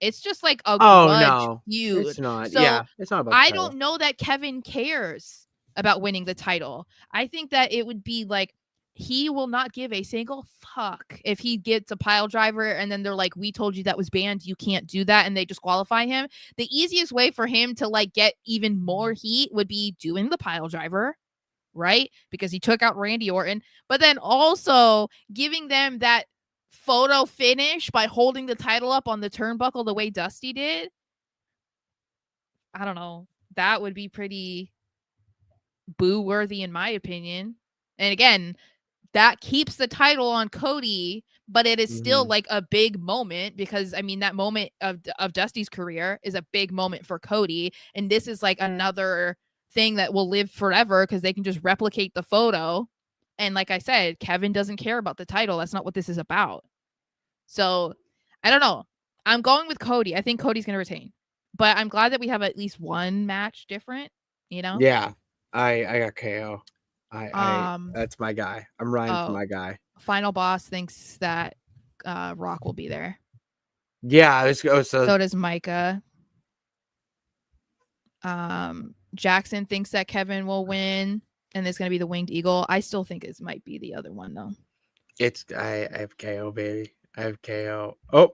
It's just like a grudge feud. It's not. So it's not about I don't know that Kevin cares about winning the title. I think that it would be like he will not give a single fuck if he gets a pile driver and then they're like, we told you that was banned, you can't do that, and they disqualify him. The easiest way for him to like get even more heat would be doing the pile driver, right? Because he took out Randy Orton, but then also giving them that photo finish by holding the title up on the turnbuckle the way Dusty did. I don't know. That would be pretty boo worthy in my opinion. And again, that keeps the title on Cody, but it is still like a big moment because I mean that moment of Dusty's career is a big moment for Cody, and this is like another thing that will live forever because they can just replicate the photo. And like I said, Kevin doesn't care about the title. That's not what this is about. So I don't know. I'm going with Cody. I think Cody's gonna retain, but I'm glad that we have at least one match different. You know? Yeah, I got KO. That's my guy. I'm riding for my guy. Final Boss thinks that Rock will be there. Yeah, let's go. So does Micah. Jackson thinks that Kevin will win, and it's gonna be the Winged Eagle. I still think it might be the other one though. I have KO, baby. I have KO. Oh.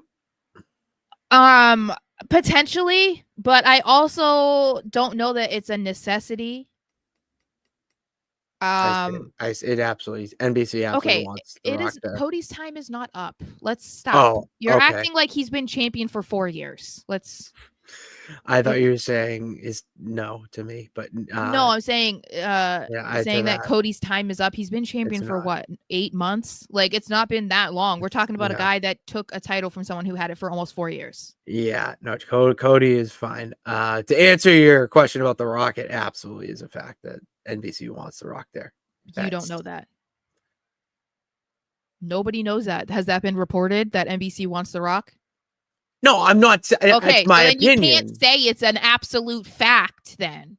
Potentially, but I also don't know that it's a necessity. It absolutely NBC absolutely wants the Rock there. Cody's time is not up. Let's stop. Oh, you're okay. acting like he's been champion for 4 years. I thought you were saying is no to me, but no, I'm saying saying that Cody's time is up. He's been champion for what, 8 months? Like it's not been that long. We're talking about a guy that took a title from someone who had it for almost 4 years. Yeah, no, Cody is fine. To answer your question about the Rock, it absolutely is a fact that NBC wants the Rock there. You don't know that. Nobody knows that. Has that been reported that NBC wants the Rock? No, I'm not. Okay, it's my opinion. You can't say it's an absolute fact then.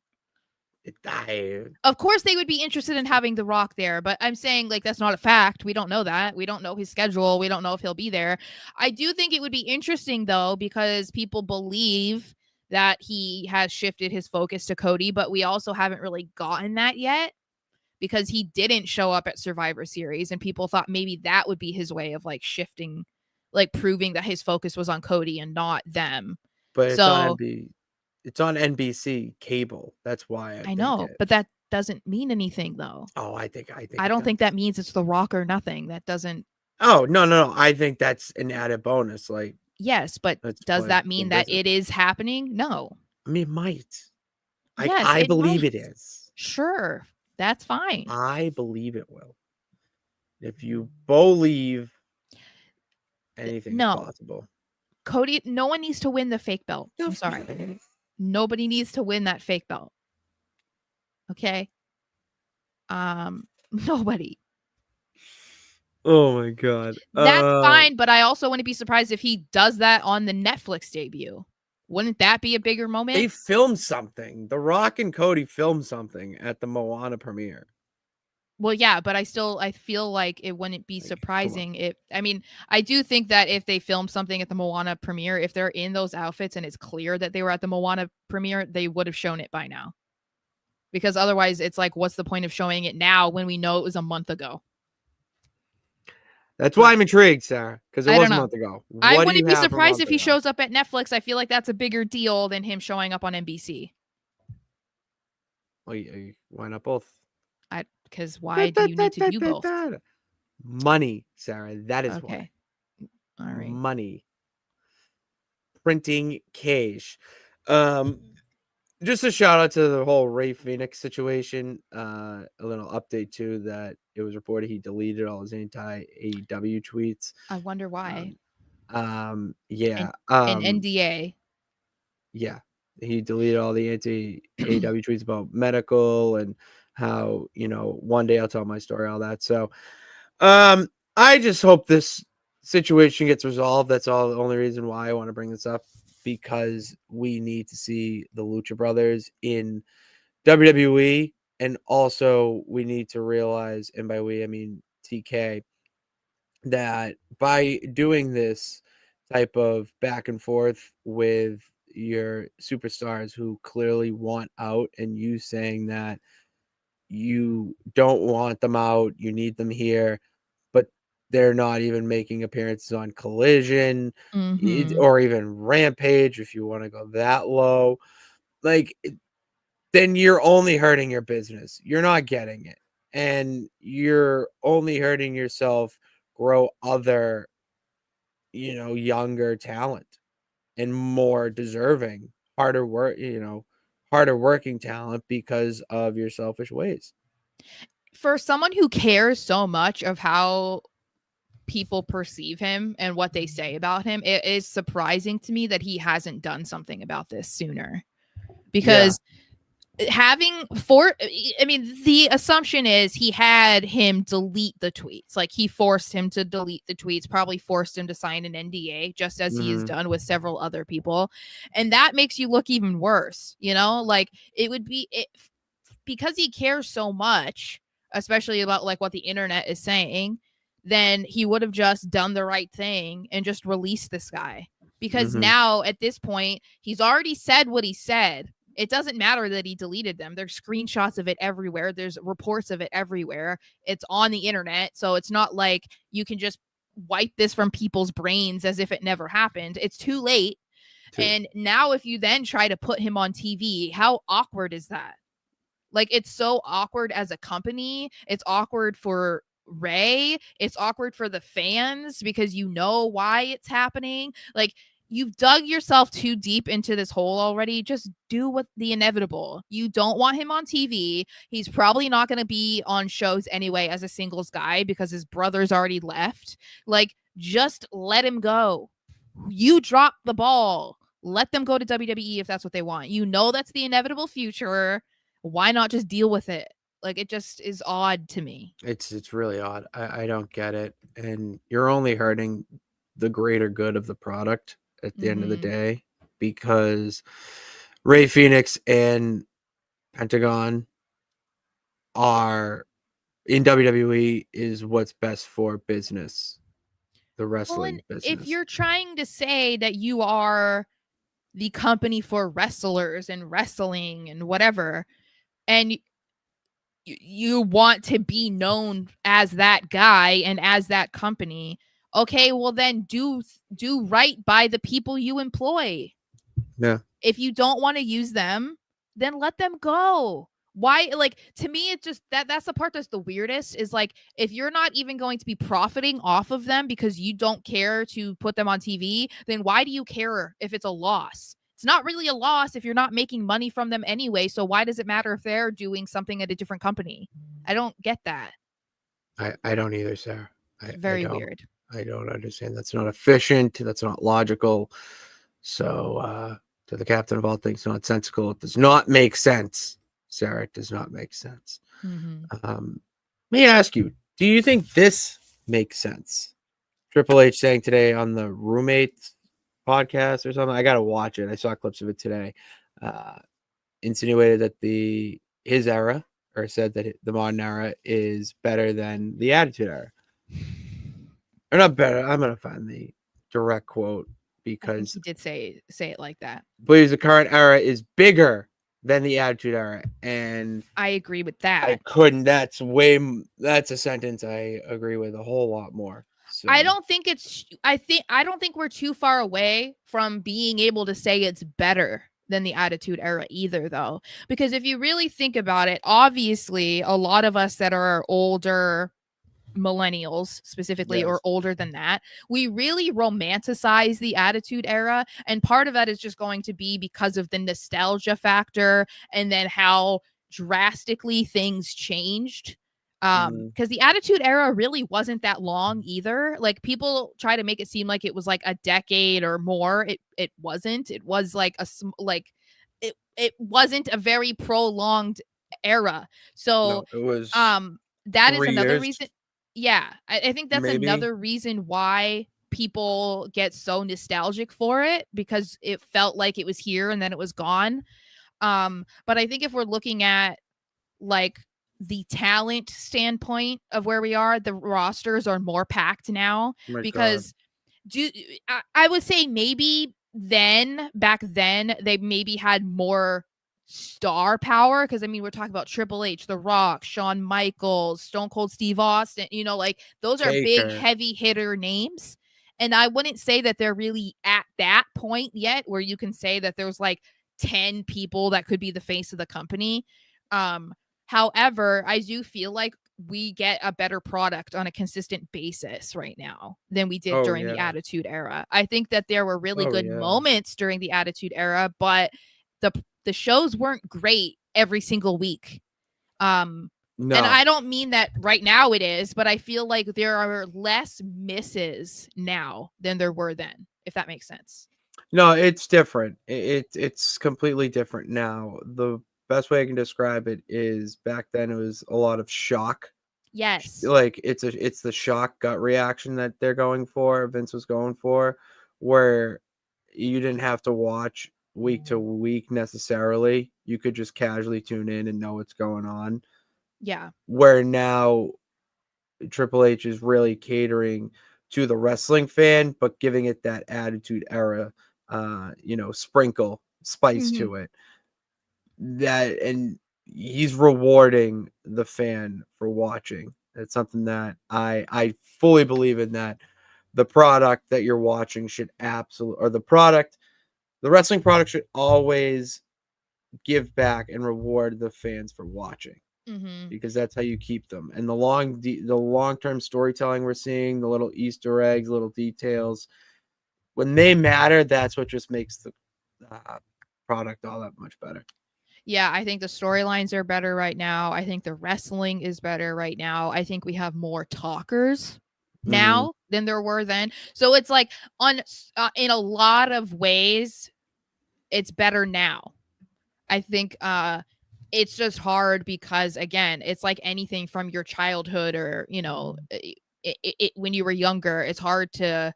Of course they would be interested in having the Rock there, but I'm saying like that's not a fact. We don't know that. We don't know his schedule. We don't know if he'll be there. I do think it would be interesting though because people believe that he has shifted his focus to Cody, but we also haven't really gotten that yet because he didn't show up at Survivor Series and people thought maybe that would be his way of like shifting, like proving that his focus was on Cody and not them. But it's on NBC cable. That's why I know, but that doesn't mean anything though. Oh, I don't think that means it's the Rock or nothing. That doesn't. Oh, no. I think that's an added bonus. Like, yes, but does that mean that it is happening? No. I mean, it might. Yes, I believe it is. Sure. That's fine. I believe it will. If you believe anything is possible. Cody, no one needs to win the fake belt. I'm sorry. Nobody needs to win that fake belt. Okay? Nobody. Oh my god. That's fine, but I also wouldn't be surprised if he does that on the Netflix debut. Wouldn't that be a bigger moment? They filmed something. The Rock and Cody filmed something at the Moana premiere. Well, yeah, but I feel like it wouldn't be surprising I do think that if they filmed something at the Moana premiere, if they're in those outfits and it's clear that they were at the Moana premiere, they would have shown it by now. Because otherwise it's like, what's the point of showing it now when we know it was a month ago? That's why I'm intrigued, Sarah, because it was a month ago. I wouldn't be surprised if he shows up at Netflix. I feel like that's a bigger deal than him showing up on NBC. Well, why not both? Because why do you need to do both? Money, Sarah. That is why. All right. Money. Printing cash. Just a shout out to the whole Ray Phoenix situation. A little update too that it was reported he deleted all his anti-AEW tweets. I wonder why. Yeah. An NDA. Yeah. He deleted all the anti-AEW tweets about medical and how, one day I'll tell my story, all that. So I just hope this situation gets resolved. That's all the only reason why I want to bring this up, because we need to see the Lucha Brothers in WWE. And also we need to realize, and by we, I mean TK, that by doing this type of back and forth with your superstars who clearly want out, and you saying that you don't want them out, you need them here, but they're not even making appearances on Collision or even Rampage if you want to go that low. Like, then you're only hurting your business. You're not getting it. And you're only hurting yourself grow other, younger talent and more deserving, harder working talent because of your selfish ways. For someone who cares so much of how people perceive him and what they say about him, it is surprising to me that he hasn't done something about this sooner. Because the assumption is he had him delete the tweets. Like, he forced him to delete the tweets, probably forced him to sign an NDA, just as he has done with several other people. And that makes you look even worse, like it would be because he cares so much, especially about like what the internet is saying, then he would have just done the right thing and just released this guy. Because now at this point, he's already said what he said. It doesn't matter that he deleted them. There's screenshots of it everywhere. There's reports of it everywhere. It's on the internet. So it's not like you can just wipe this from people's brains as if it never happened. It's too late. And now if you then try to put him on TV, how awkward is that? Like, it's so awkward as a company. It's awkward for Ray. It's awkward for the fans because you know why it's happening. Like, you've dug yourself too deep into this hole already. Just do what the inevitable. You don't want him on TV. He's probably not going to be on shows anyway as a singles guy because his brother's already left. Like, just let him go. You dropped the ball. Let them go to WWE if that's what they want. You know that's the inevitable future. Why not just deal with it? Like, it just is odd to me. It's really odd. I don't get it. And you're only hurting the greater good of the product at the end of the day, because Ray Phoenix and Pentagon are in WWE is what's best for business, the wrestling business. If you're trying to say that you are the company for wrestlers and wrestling and whatever, and you want to be known as that guy and as that company, okay, well then do right by the people you employ. Yeah. If you don't want to use them, then let them go. Why? Like, to me, it's just that's the part that's the weirdest, is like, if you're not even going to be profiting off of them because you don't care to put them on TV, then why do you care if it's a loss? It's not really a loss if you're not making money from them anyway. So why does it matter if they're doing something at a different company? I don't get that. I don't either, Sarah. Very weird. I don't understand. That's not efficient. That's not logical. So, to the captain of all things nonsensical, it does not make sense. Sarah, it does not make sense. Let me ask you, do you think this makes sense? Triple H saying today on the Roommates podcast or something, I gotta watch it. I saw clips of it today. Insinuated that his era, or said that the modern era is better than the Attitude Era. Or not better. I'm gonna find the direct quote, because he did say it like that. Believes the current era is bigger than the Attitude Era, and I agree with that. I couldn't. That's a sentence I agree with a whole lot more. So. I don't think we're too far away from being able to say it's better than the Attitude Era either, though, because if you really think about it, obviously a lot of us that are older, millennials specifically, or older than that, we really romanticize the Attitude Era, and part of that is just going to be because of the nostalgia factor, and then how drastically things changed. Because the Attitude Era really wasn't that long either. Like, people try to make it seem like it was like a decade or more. It wasn't. It was like it wasn't a very prolonged era. So no, it was that is another years. Reason. Yeah, I think that's another reason why people get so nostalgic for it, because it felt like it was here and then it was gone. But I think if we're looking at like the talent standpoint of where we are, the rosters are more packed now, because I would say maybe back then they maybe had more star power, because I mean we're talking about Triple H, The Rock, Shawn Michaels, Stone Cold Steve Austin, you know, like those are big Taker. heavy hitter names. And I wouldn't say that they're really at that point yet where you can say that there's like 10 people that could be the face of the company. However, I do feel like we get a better product on a consistent basis right now than we did during the Attitude Era. I think that there were really good moments during the Attitude Era, but the shows weren't great every single week. No. And I don't mean that right now it is, but I feel like there are less misses now than there were then, if that makes sense. No, it's different. It's completely different now. The best way I can describe it is back then it was a lot of shock. Yes. Like it's the shock gut reaction that they're going for, Vince was going for, where you didn't have to watch week to week necessarily. You could just casually tune in and know what's going on. Yeah. Where now Triple H is really catering to the wrestling fan, but giving it that Attitude Era, sprinkle spice to it. And he's rewarding the fan for watching. It's something that I fully believe in, that the product that you're watching should the wrestling product should always give back and reward the fans for watching. Because that's how you keep them. And the long-term storytelling we're seeing, the little Easter eggs, little details, when they matter, that's what just makes the product all that much better. Yeah, I think the storylines are better right now. I think the wrestling is better right now. I think we have more talkers now than there were then. So it's like in a lot of ways, it's better now. I think it's just hard because, again, it's like anything from your childhood or, when you were younger, it's hard to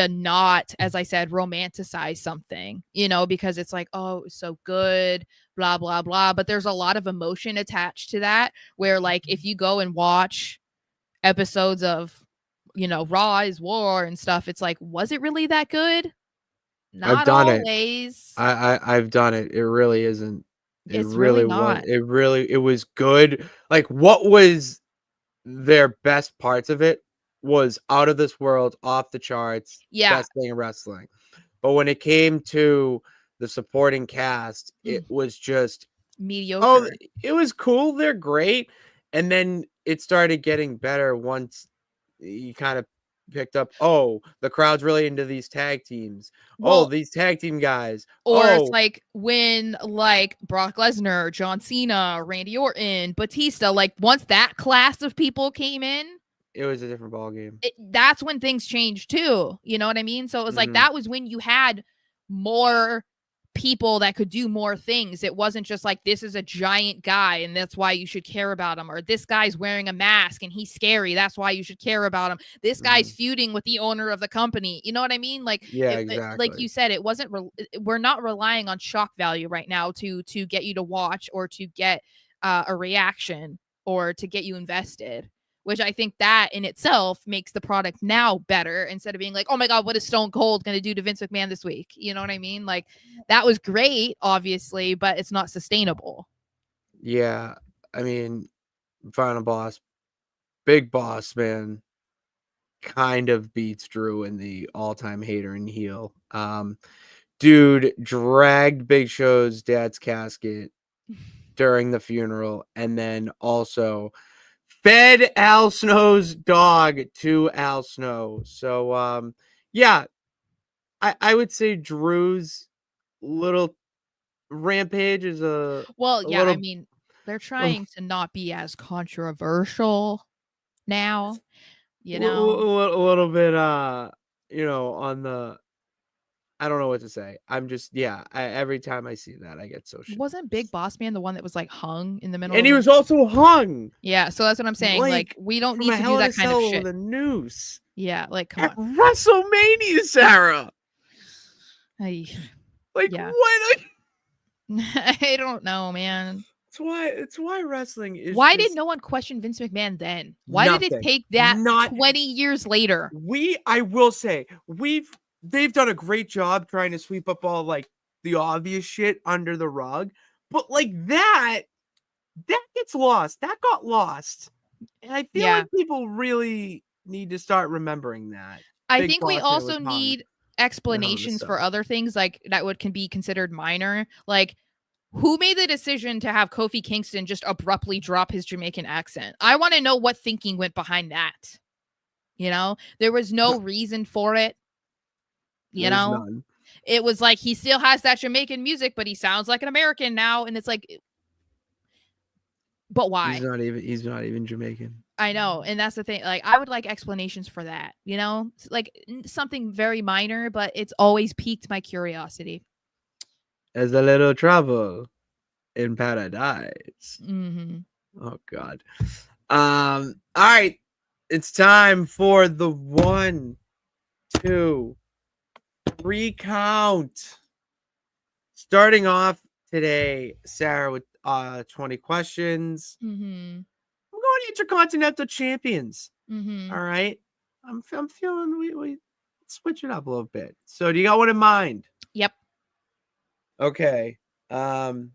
not, as I said, romanticize something, because it's like, oh, it's so good, blah, blah, blah. But there's a lot of emotion attached to that where, like, if you go and watch episodes of, Raw is War and stuff, it's like, was it really that good? Not I've done always. I've done it. It really isn't. It It's really really was. not. It was good. Like, what was their best parts of it was out of this world, off the charts, best thing in wrestling. But when it came to the supporting cast, it was just mediocre. Oh, it was cool. They're great. And then it started getting better once you kind of picked up, the crowd's really into these tag teams. These tag team guys. Or it's like when Brock Lesnar, John Cena, Randy Orton, Batista, like once that class of people came in, it was a different ballgame. That's when things changed too. You know what I mean? So it was like that was when you had more people that could do more things. It wasn't just like, this is a giant guy and that's why you should care about him, or this guy's wearing a mask and he's scary, that's why you should care about him. This guy's feuding with the owner of the company. You know what I mean? Like, exactly. Like you said, it wasn't we're not relying on shock value right now to get you to watch or to get a reaction or to get you invested, which I think that in itself makes the product now better, instead of being like, oh my God, what is Stone Cold going to do to Vince McMahon this week? You know what I mean? Like, that was great, obviously, but it's not sustainable. Yeah. I mean, Final Boss, Big Boss, man, kind of beats Drew in the all-time hater and heel. Dude dragged Big Show's dad's casket during the funeral, and then also fed Al Snow's dog to Al Snow. So, I would say Drew's little rampage is I mean, they're trying to not be as controversial now, a little bit, on the, I don't know what to say. I'm just, every time I see that, I get so shit. Wasn't Big Boss Man the one that was like hung in the middle? And he was also hung. Yeah, so that's what I'm saying. Like we don't need to do that kind of shit. The noose. Yeah, like come on. WrestleMania, Sarah. What? I don't know, man. It's why wrestling is. Why did no one question Vince McMahon then? Why did it take that 20 years later? I will say they've done a great job trying to sweep up all like the obvious shit under the rug, But like that gets lost. That got lost. And I feel like people really need to start remembering that. I Big think we Boss Man also was hung need in a explanations for cell. other things like that can be considered minor. Like, who made the decision to have Kofi Kingston just abruptly drop his Jamaican accent? I want to know what thinking went behind that. You know, there was no reason for it. There's none. It was like he still has that Jamaican music, but he sounds like an American now. And it's like, but why? He's not even Jamaican. I know. And that's the thing. Like, I would like explanations for that, you know, like something very minor, but it's always piqued my curiosity. There's a little trouble in paradise. Mm-hmm. Oh God. All right. It's time for the 1, 2, 3 count. Starting off today, Sarah, with 20 questions. Mm-hmm. I'm going Intercontinental Champions. Mm-hmm. All right. I'm feeling we switch it up a little bit. So do you got one in mind? Yep. Okay. Early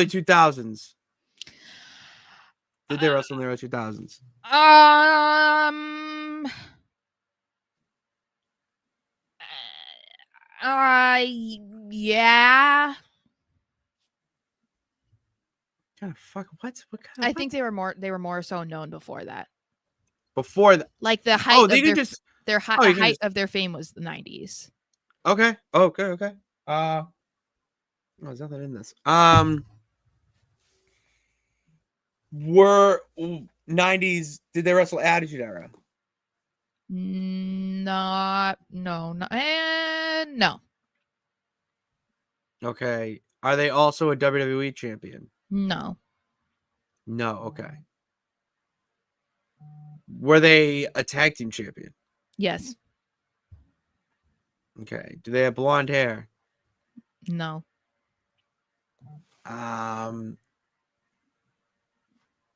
2000s. Did they wrestle in the early 2000s? Yeah. Kind of fuck. What kind of? I think they were more so known before that. Before that, like the height of their height just... of their fame was the 90s. Okay. Okay. Oh, there's nothing in this. Were 90s? Did they wrestle Attitude Era? No. Okay. Are they also a WWE champion? No. Okay. Were they a tag team champion? Yes. Okay. Do they have blonde hair? No.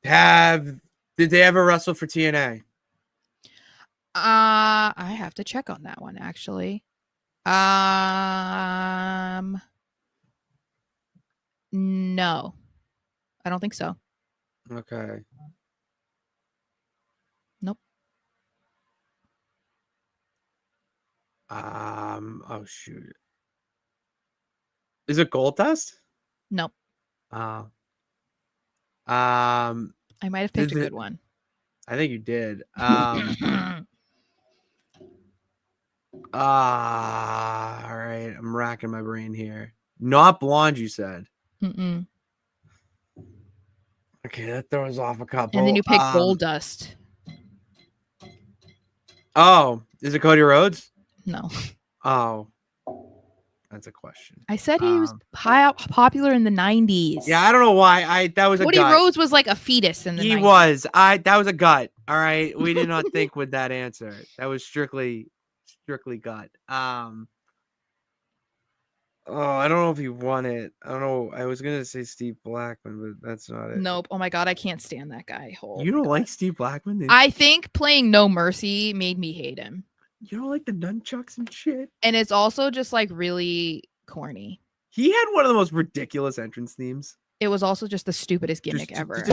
Did they ever wrestle for TNA? I have to check on that one actually. No. I don't think so. Okay. Nope. Oh shoot. Is it Gold Dust? Nope. I might have picked a good one. I think you did. All right. I'm racking my brain here. Not blonde, you said. Mm-mm. Okay, that throws off a couple. And then you picked Gold Dust. Oh, is it Cody Rhodes? No. Oh, that's a question. I said he was popular in the 90s. Yeah, I don't know why. That was a Cody gut. Rhodes was like a fetus in the 90s. He was. That was a gut. All right. We did not think with that answer. That was strictly gut. Oh, I don't know if he won it. I don't know. I was gonna say Steve Blackman, but that's not it. Nope. Oh my God, I can't stand that guy. You don't like Steve Blackman? I think playing No Mercy made me hate him. You don't like the nunchucks and shit? And it's also just like really corny. He had one of the most ridiculous entrance themes. It was also just the stupidest gimmick ever.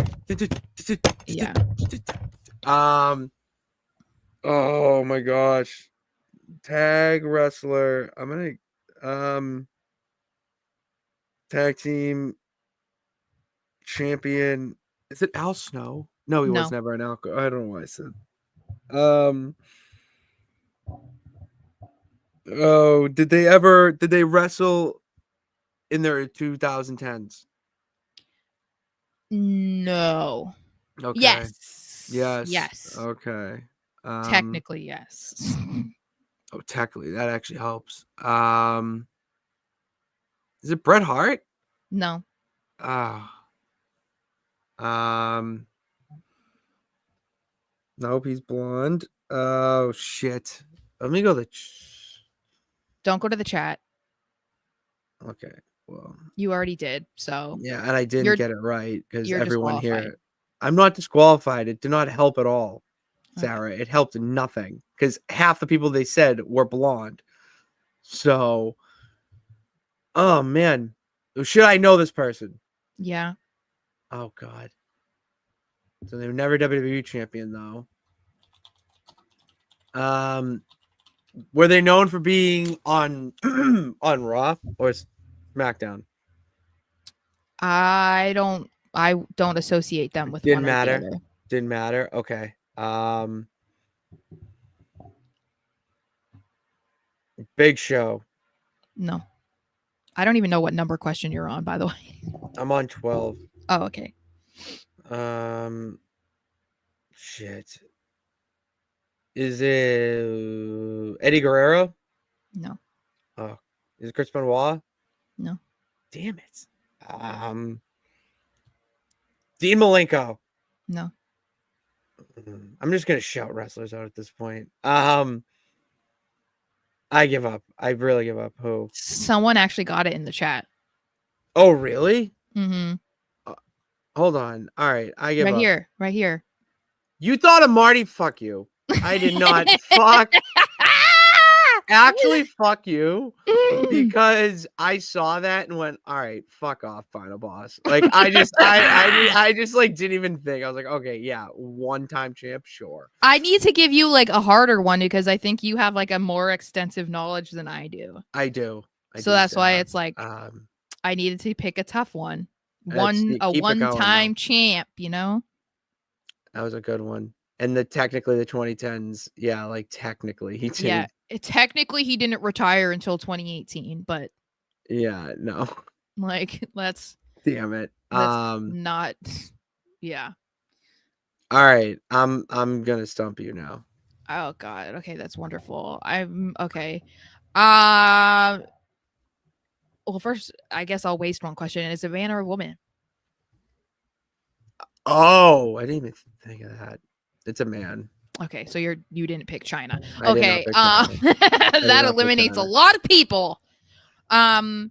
Yeah. Oh my gosh. Tag wrestler. I'm gonna tag team champion. Is it Al Snow? No, he was never an Al. I don't know why I said. Oh, did they wrestle in their 2010s? No. Okay. Yes. Okay. Technically, yes. Oh, technically, that actually helps. Is it Bret Hart? No. Nope, he's blonde. Oh shit. Let me go to Don't go to the chat. Okay. Well, you already did. So yeah, and I didn't get it right because everyone here. I'm not disqualified. It did not help at all, Sarah. Okay. It helped nothing because half the people they said were blonde. So Oh man, should I know this person? Yeah. Oh god. So they were never WWE champion though. Were they known for being on on Raw or SmackDown? I don't associate them with Didn't one or the matter. other. Didn't matter. Okay. Big Show. No. I don't even know what number question you're on, by the way. I'm on 12. Oh, okay. Shit. Is it Eddie Guerrero? No. Oh, is it Chris Benoit? No. Damn it. Dean Malenko. No. I'm just gonna shout wrestlers out at this point. I give up. I really give up. Who? Someone actually got it in the chat. Oh, really? Mm-hmm. Hold on. All right, I give Right up. here. Right here. You thought of Marty? Fuck you. I did not. Fuck. Actually, fuck you. Because I saw that and went, all right, fuck off, Final Boss. Like I just like didn't even think. I was like, okay, yeah, one-time champ, sure. I need to give you like a harder one because I think you have like a more extensive knowledge than I do. I do. So that's why it's like Um, I needed to pick a tough one. keep it going, One-time though. champ, you know? That was a good one. And technically the 2010s, yeah, like technically he did. Yeah. Technically he didn't retire until 2018, but Yeah, no. like that's Damn it. not yeah. All right. I'm gonna stump you now. Oh god. Okay, that's wonderful. I'm okay. Well, first, I guess I'll waste one question. Is it a man or a woman? Oh, I didn't even think of that. It's a man. Okay, so you didn't pick China. I did not Okay, pick China. that eliminates a lot of people. Where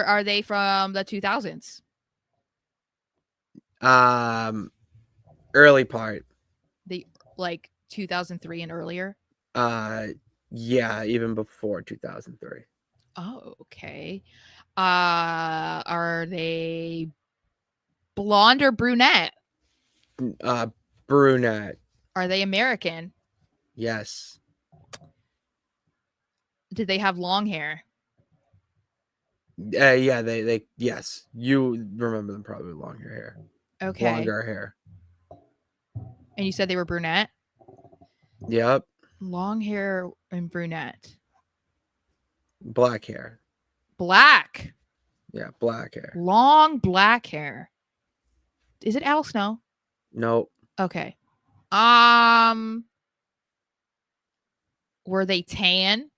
are they from the 2000s? Early part. The like 2003 and earlier. Yeah, even before 2003. Oh, okay. Are they blonde or brunette? Brunette. Are they American? Yes. Did they have long hair? Yeah, they yes. You remember them probably with longer hair. Okay. Longer hair. And you said they were brunette? Yep. Long hair and brunette. Black hair. Black. Yeah, black hair. Long black hair. Is it Al Snow? Nope. Okay. Were they tan?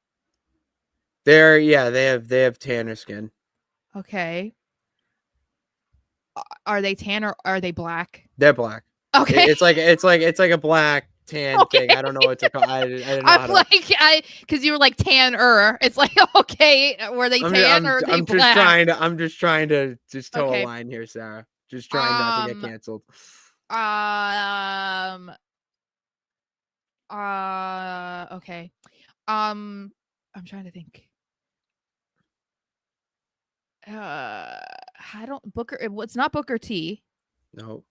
They have tanner skin. Okay. Are they tan or are they black? They're black. Okay. It's like a black tan thing. I don't know what to call. I don't know. I'm like because you were like tan-er. It's like okay, were they tan or are they black? I'm just trying to toe Okay. a line here, Sarah. Just trying not to get canceled. Okay. I'm trying to think. I don't Booker. It's not Booker T. No.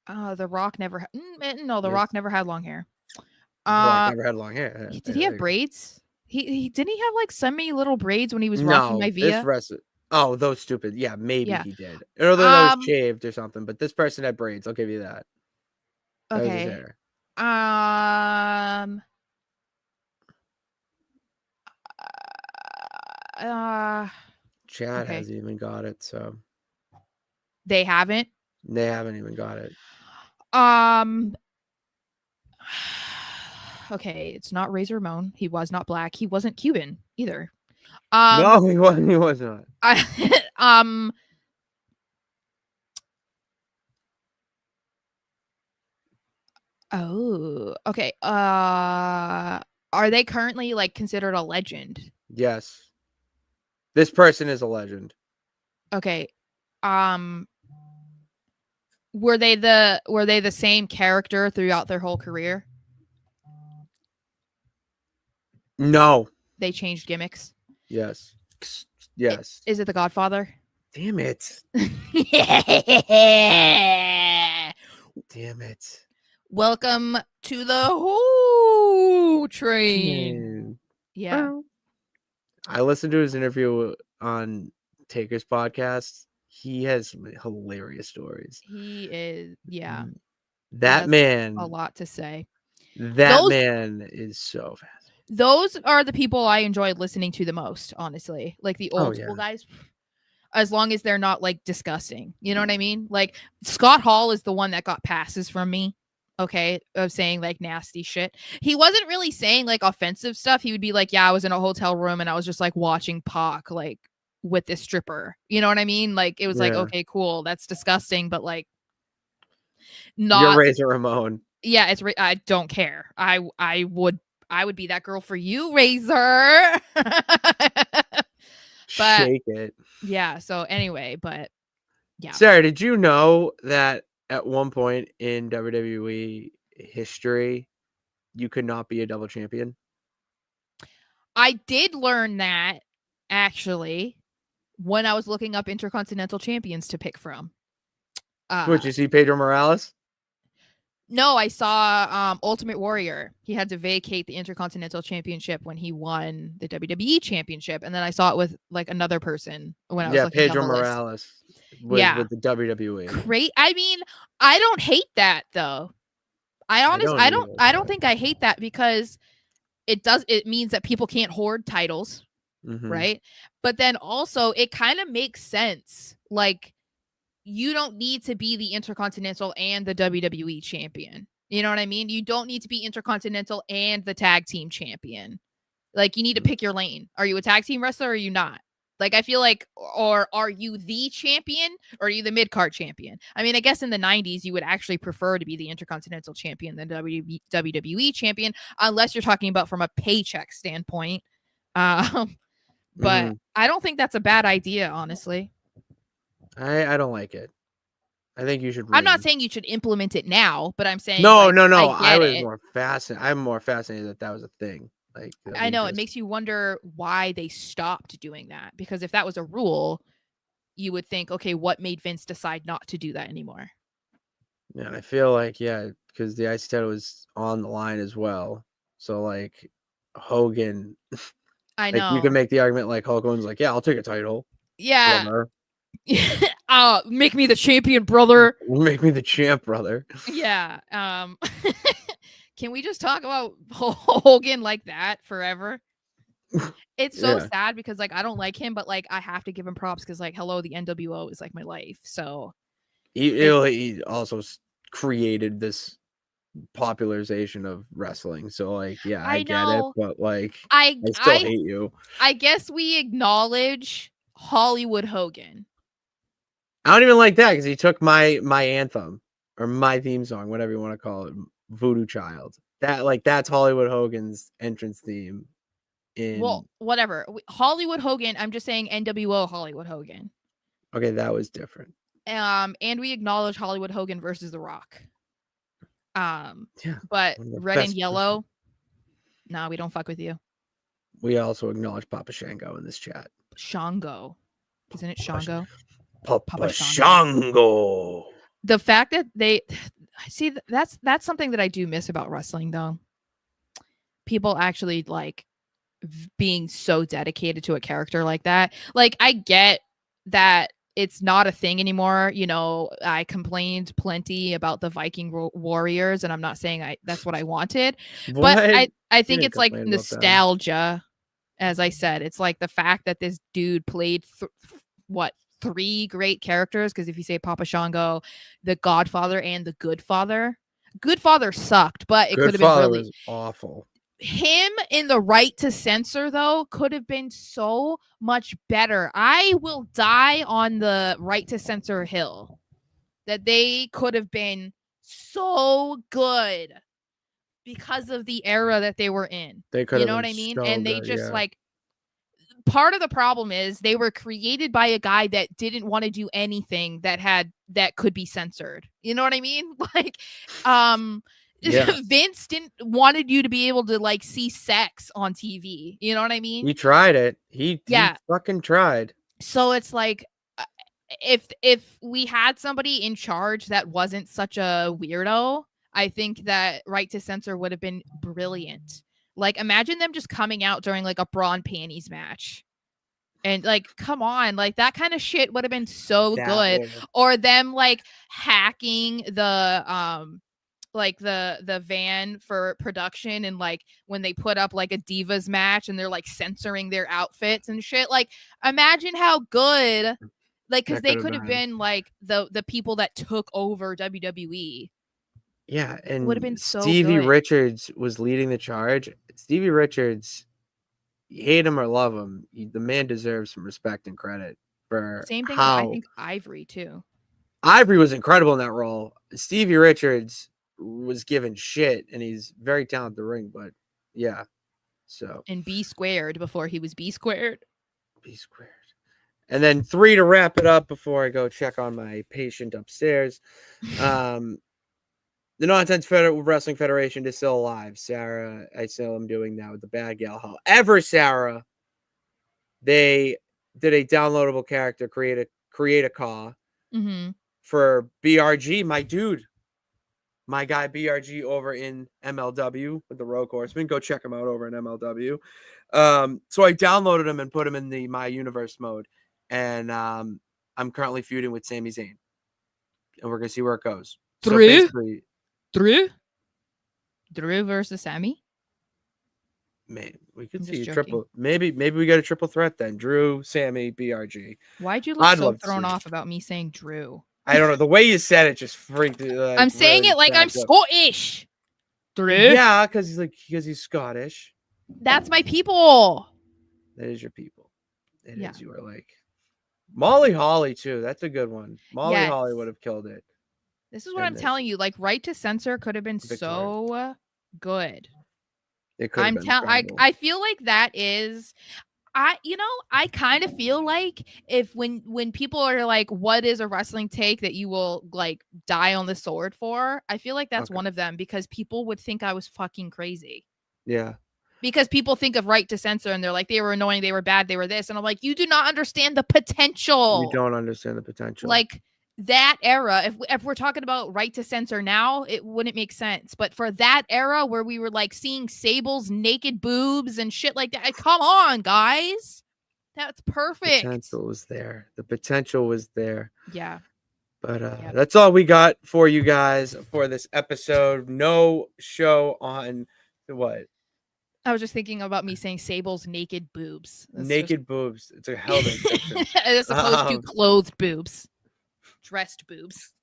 The Rock never. No, the Yes. Rock never had long hair. Rock never had long hair. Did he have braids? He didn't he have like semi little braids when he was rocking my Via? Oh, those stupid. Yeah, maybe Yeah. he did. Or those shaved or something. But this person had braids. I'll give you that. That was his Okay. hair. Chad Okay. hasn't even got it, so They haven't. they haven't even got it. Okay, it's not Razor Ramon. He was not black. He wasn't Cuban either. No, he wasn't. He was not. Oh, okay. Are they currently like considered a legend? Yes. This person is a legend. Okay. Were they the same character throughout their whole career? No. they changed gimmicks? Yes. Yes. Is it The Godfather? Damn it. Yeah. Damn it. Welcome to the Who train. Man. Yeah. Well, I listened to his interview on Taker's podcast. He has some hilarious stories. He is, yeah. That has man, a lot to say. that Those- man is so fast. Those are the people I enjoy listening to the most, honestly. Like the Oh, old school yeah. guys, as long as they're not like disgusting. You know what I mean? Like Scott Hall is the one that got passes from me. Okay, of saying like nasty shit. He wasn't really saying like offensive stuff. He would be like, yeah, I was in a hotel room and I was just like watching Pac like with this stripper. You know what I mean? Like it was like, Yeah. okay, cool. That's disgusting, but like You're not. Razor Ramon. Yeah, I don't care. I would be that girl for you, Razor. But Shake it. yeah, so anyway, but yeah. Sarah, did you know that at one point in WWE history, you could not be a double champion? I did learn that actually when I was looking up intercontinental champions to pick from. Would you see Pedro Morales? No, I saw Ultimate Warrior. He had to vacate the Intercontinental Championship when he won the WWE Championship, and then I saw it with like another person when I was looking Pedro down the list. Morales with the WWE. Great. I mean, I don't hate that though. I don't think I hate that because it means that people can't hoard titles, right? But then also it kind of makes sense. Like you don't need to be the Intercontinental and the WWE champion. You know what I mean? You don't need to be Intercontinental and the tag team champion. Like you need to pick your lane. Are you a tag team wrestler or are you not? Like I feel like, or are you the champion or are you the mid-card champion? I mean, I guess in the 90s you would actually prefer to be the Intercontinental champion than WWE champion, unless you're talking about from a paycheck standpoint. But I don't think that's a bad idea, honestly. I don't like it. I think you should. I'm not saying you should implement it now, but I'm saying no. I'm more fascinated that was a thing. Like I know it makes you wonder why they stopped doing that, because if that was a rule, you would think, okay, what made Vince decide not to do that anymore? Yeah, I feel like because the IC title was on the line as well. So like Hogan, I know you can make the argument like Hulk Hogan's like, yeah, I'll take a title. Yeah. Brother. Make me the champion, brother. Make me the champ, brother. Yeah. Can we just talk about Hogan like that forever? It's so sad because like I don't like him, but like I have to give him props because like hello, the NWO is like my life. So he also created this popularization of wrestling. So like I get it, but like I still hate you. I guess we acknowledge Hollywood Hogan. I don't even like that because he took my anthem or my theme song, whatever you want to call it, Voodoo Child. That's Hollywood Hogan's entrance theme. Well, whatever. Hollywood Hogan. I'm just saying NWO Hollywood Hogan. Okay, that was different. And we acknowledge Hollywood Hogan versus The Rock. Yeah, but red and yellow. No, we don't fuck with you. We also acknowledge Papa Shango in this chat. Shango, isn't it Shango? Papa Shango. The fact that they see that's something that I do miss about wrestling, though. People actually like being so dedicated to a character like that. Like I get that it's not a thing anymore. You know, I complained plenty about the Viking Warriors, and I'm not saying that's what I wanted, but I think it's like nostalgia. As I said, it's like the fact that this dude played three great characters, because if you say Papa Shango, the Godfather, and the Good Father sucked, but it could have been really awful. Him in the Right to Censor, though, could have been so much better. I will die on the Right to Censor hill that they could have been so good because of the era that they were in. You know what I mean? And they just like, part of the problem is they were created by a guy that didn't want to do anything that could be censored. You know what I mean? Like, Yeah. Vince didn't wanted you to be able to like see sex on TV. You know what I mean? He tried it. He Yeah. fucking tried. So it's like if we had somebody in charge that wasn't such a weirdo, I think that Right to Censor would have been brilliant. Like imagine them just coming out during like a bra and panties match. And like, come on, like that kind of shit would have been so That good. would've- Or them like hacking the van for production, and like when they put up like a divas match and they're like censoring their outfits and shit. Like imagine how good, like, because That they could have could have been. been like the people that took over WWE. Yeah, It would have been and so Stevie good. Richards was leading the charge. Stevie Richards, you hate him or love him, the man deserves some respect and credit for Same thing with I how think Ivory too. Ivory was incredible in that role. Stevie Richards was given shit, and he's very talented in the ring, but yeah. So And B squared before he was B squared. B squared. And then 3 to wrap it up before I go check on my patient upstairs. The Nonsense Wrestling Federation is still alive. Sara, I still am doing that with the bad gal. However, Sara, they did a downloadable character, create a call Mm-hmm. for BRG, my dude, my guy BRG over in MLW with the Rogue Horseman. Go check him out over in MLW. So I downloaded him and put him in the My Universe mode, and I'm currently feuding with Sami Zayn, and we're gonna see where it goes. So Drew? basically, Drew versus Sammy. man, we could I'm just see a joking. triple. Maybe we got a triple threat then. Drew, Sammy, BRG. Why'd you look I'd so love to thrown see it. off about me saying Drew? I don't know. The way you said it just freaked. Like, I'm saying really it like I'm cracked up. Scottish. Drew. Yeah, because he's Scottish. That's my people. That is your people. It Yeah. is. You are like Molly Holly too. That's a good one. Molly Yes. Holly would have killed it. This is what And I'm this. telling you. Like, Right to Censor could have been Victoria. so good. It could have been incredible. I feel like that is. I kind of feel like if when people are like, what is a wrestling take that you will like die on the sword for? I feel like that's Okay. one of them, because people would think I was fucking crazy. Yeah. Because people think of Right to Censor and they're like, they were annoying, they were bad, they were this. And I'm like, you do not understand the potential. You don't understand the potential. Like that era, if we're talking about Right to Censor now, it wouldn't make sense. But for that era where we were like seeing Sable's naked boobs and shit like that, come on, guys. That's perfect. The potential was there. The potential was there. Yeah. But Yep. that's all we got for you guys for this episode. No show on what? I was just thinking about me saying Sable's naked boobs. That's Naked boobs. It's a hell of a description. as opposed to clothed boobs. Dressed boobs.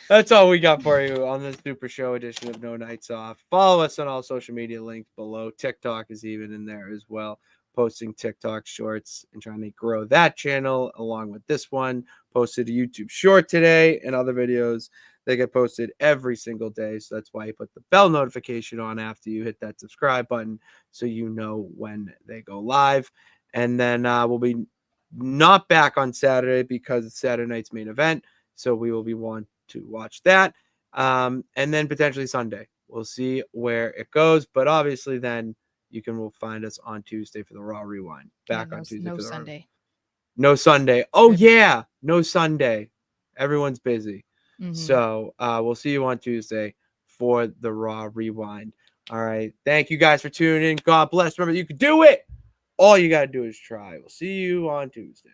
That's all we got for you on this Super Show edition of No Nights Off. Follow us on all social media links below. TikTok is even in there as well. Posting TikTok shorts and trying to grow that channel along with this one. Posted a YouTube short today and other videos. They get posted every single day. So that's why you put the bell notification on after you hit that subscribe button so you know when they go live. And then we'll be not back on Saturday because it's Saturday night's main event. So we will be one to watch that. And then potentially Sunday. We'll see where it goes. But obviously then will find us on Tuesday for the Raw Rewind. Back on Tuesday no for the Sunday. No Sunday. Oh yeah, no Sunday. Everyone's busy. Mhm. So we'll see you on Tuesday for the Raw Rewind. All right. Thank you guys for tuning in. God bless. Remember, you can do it. All you got to do is try. We'll see you on Tuesday.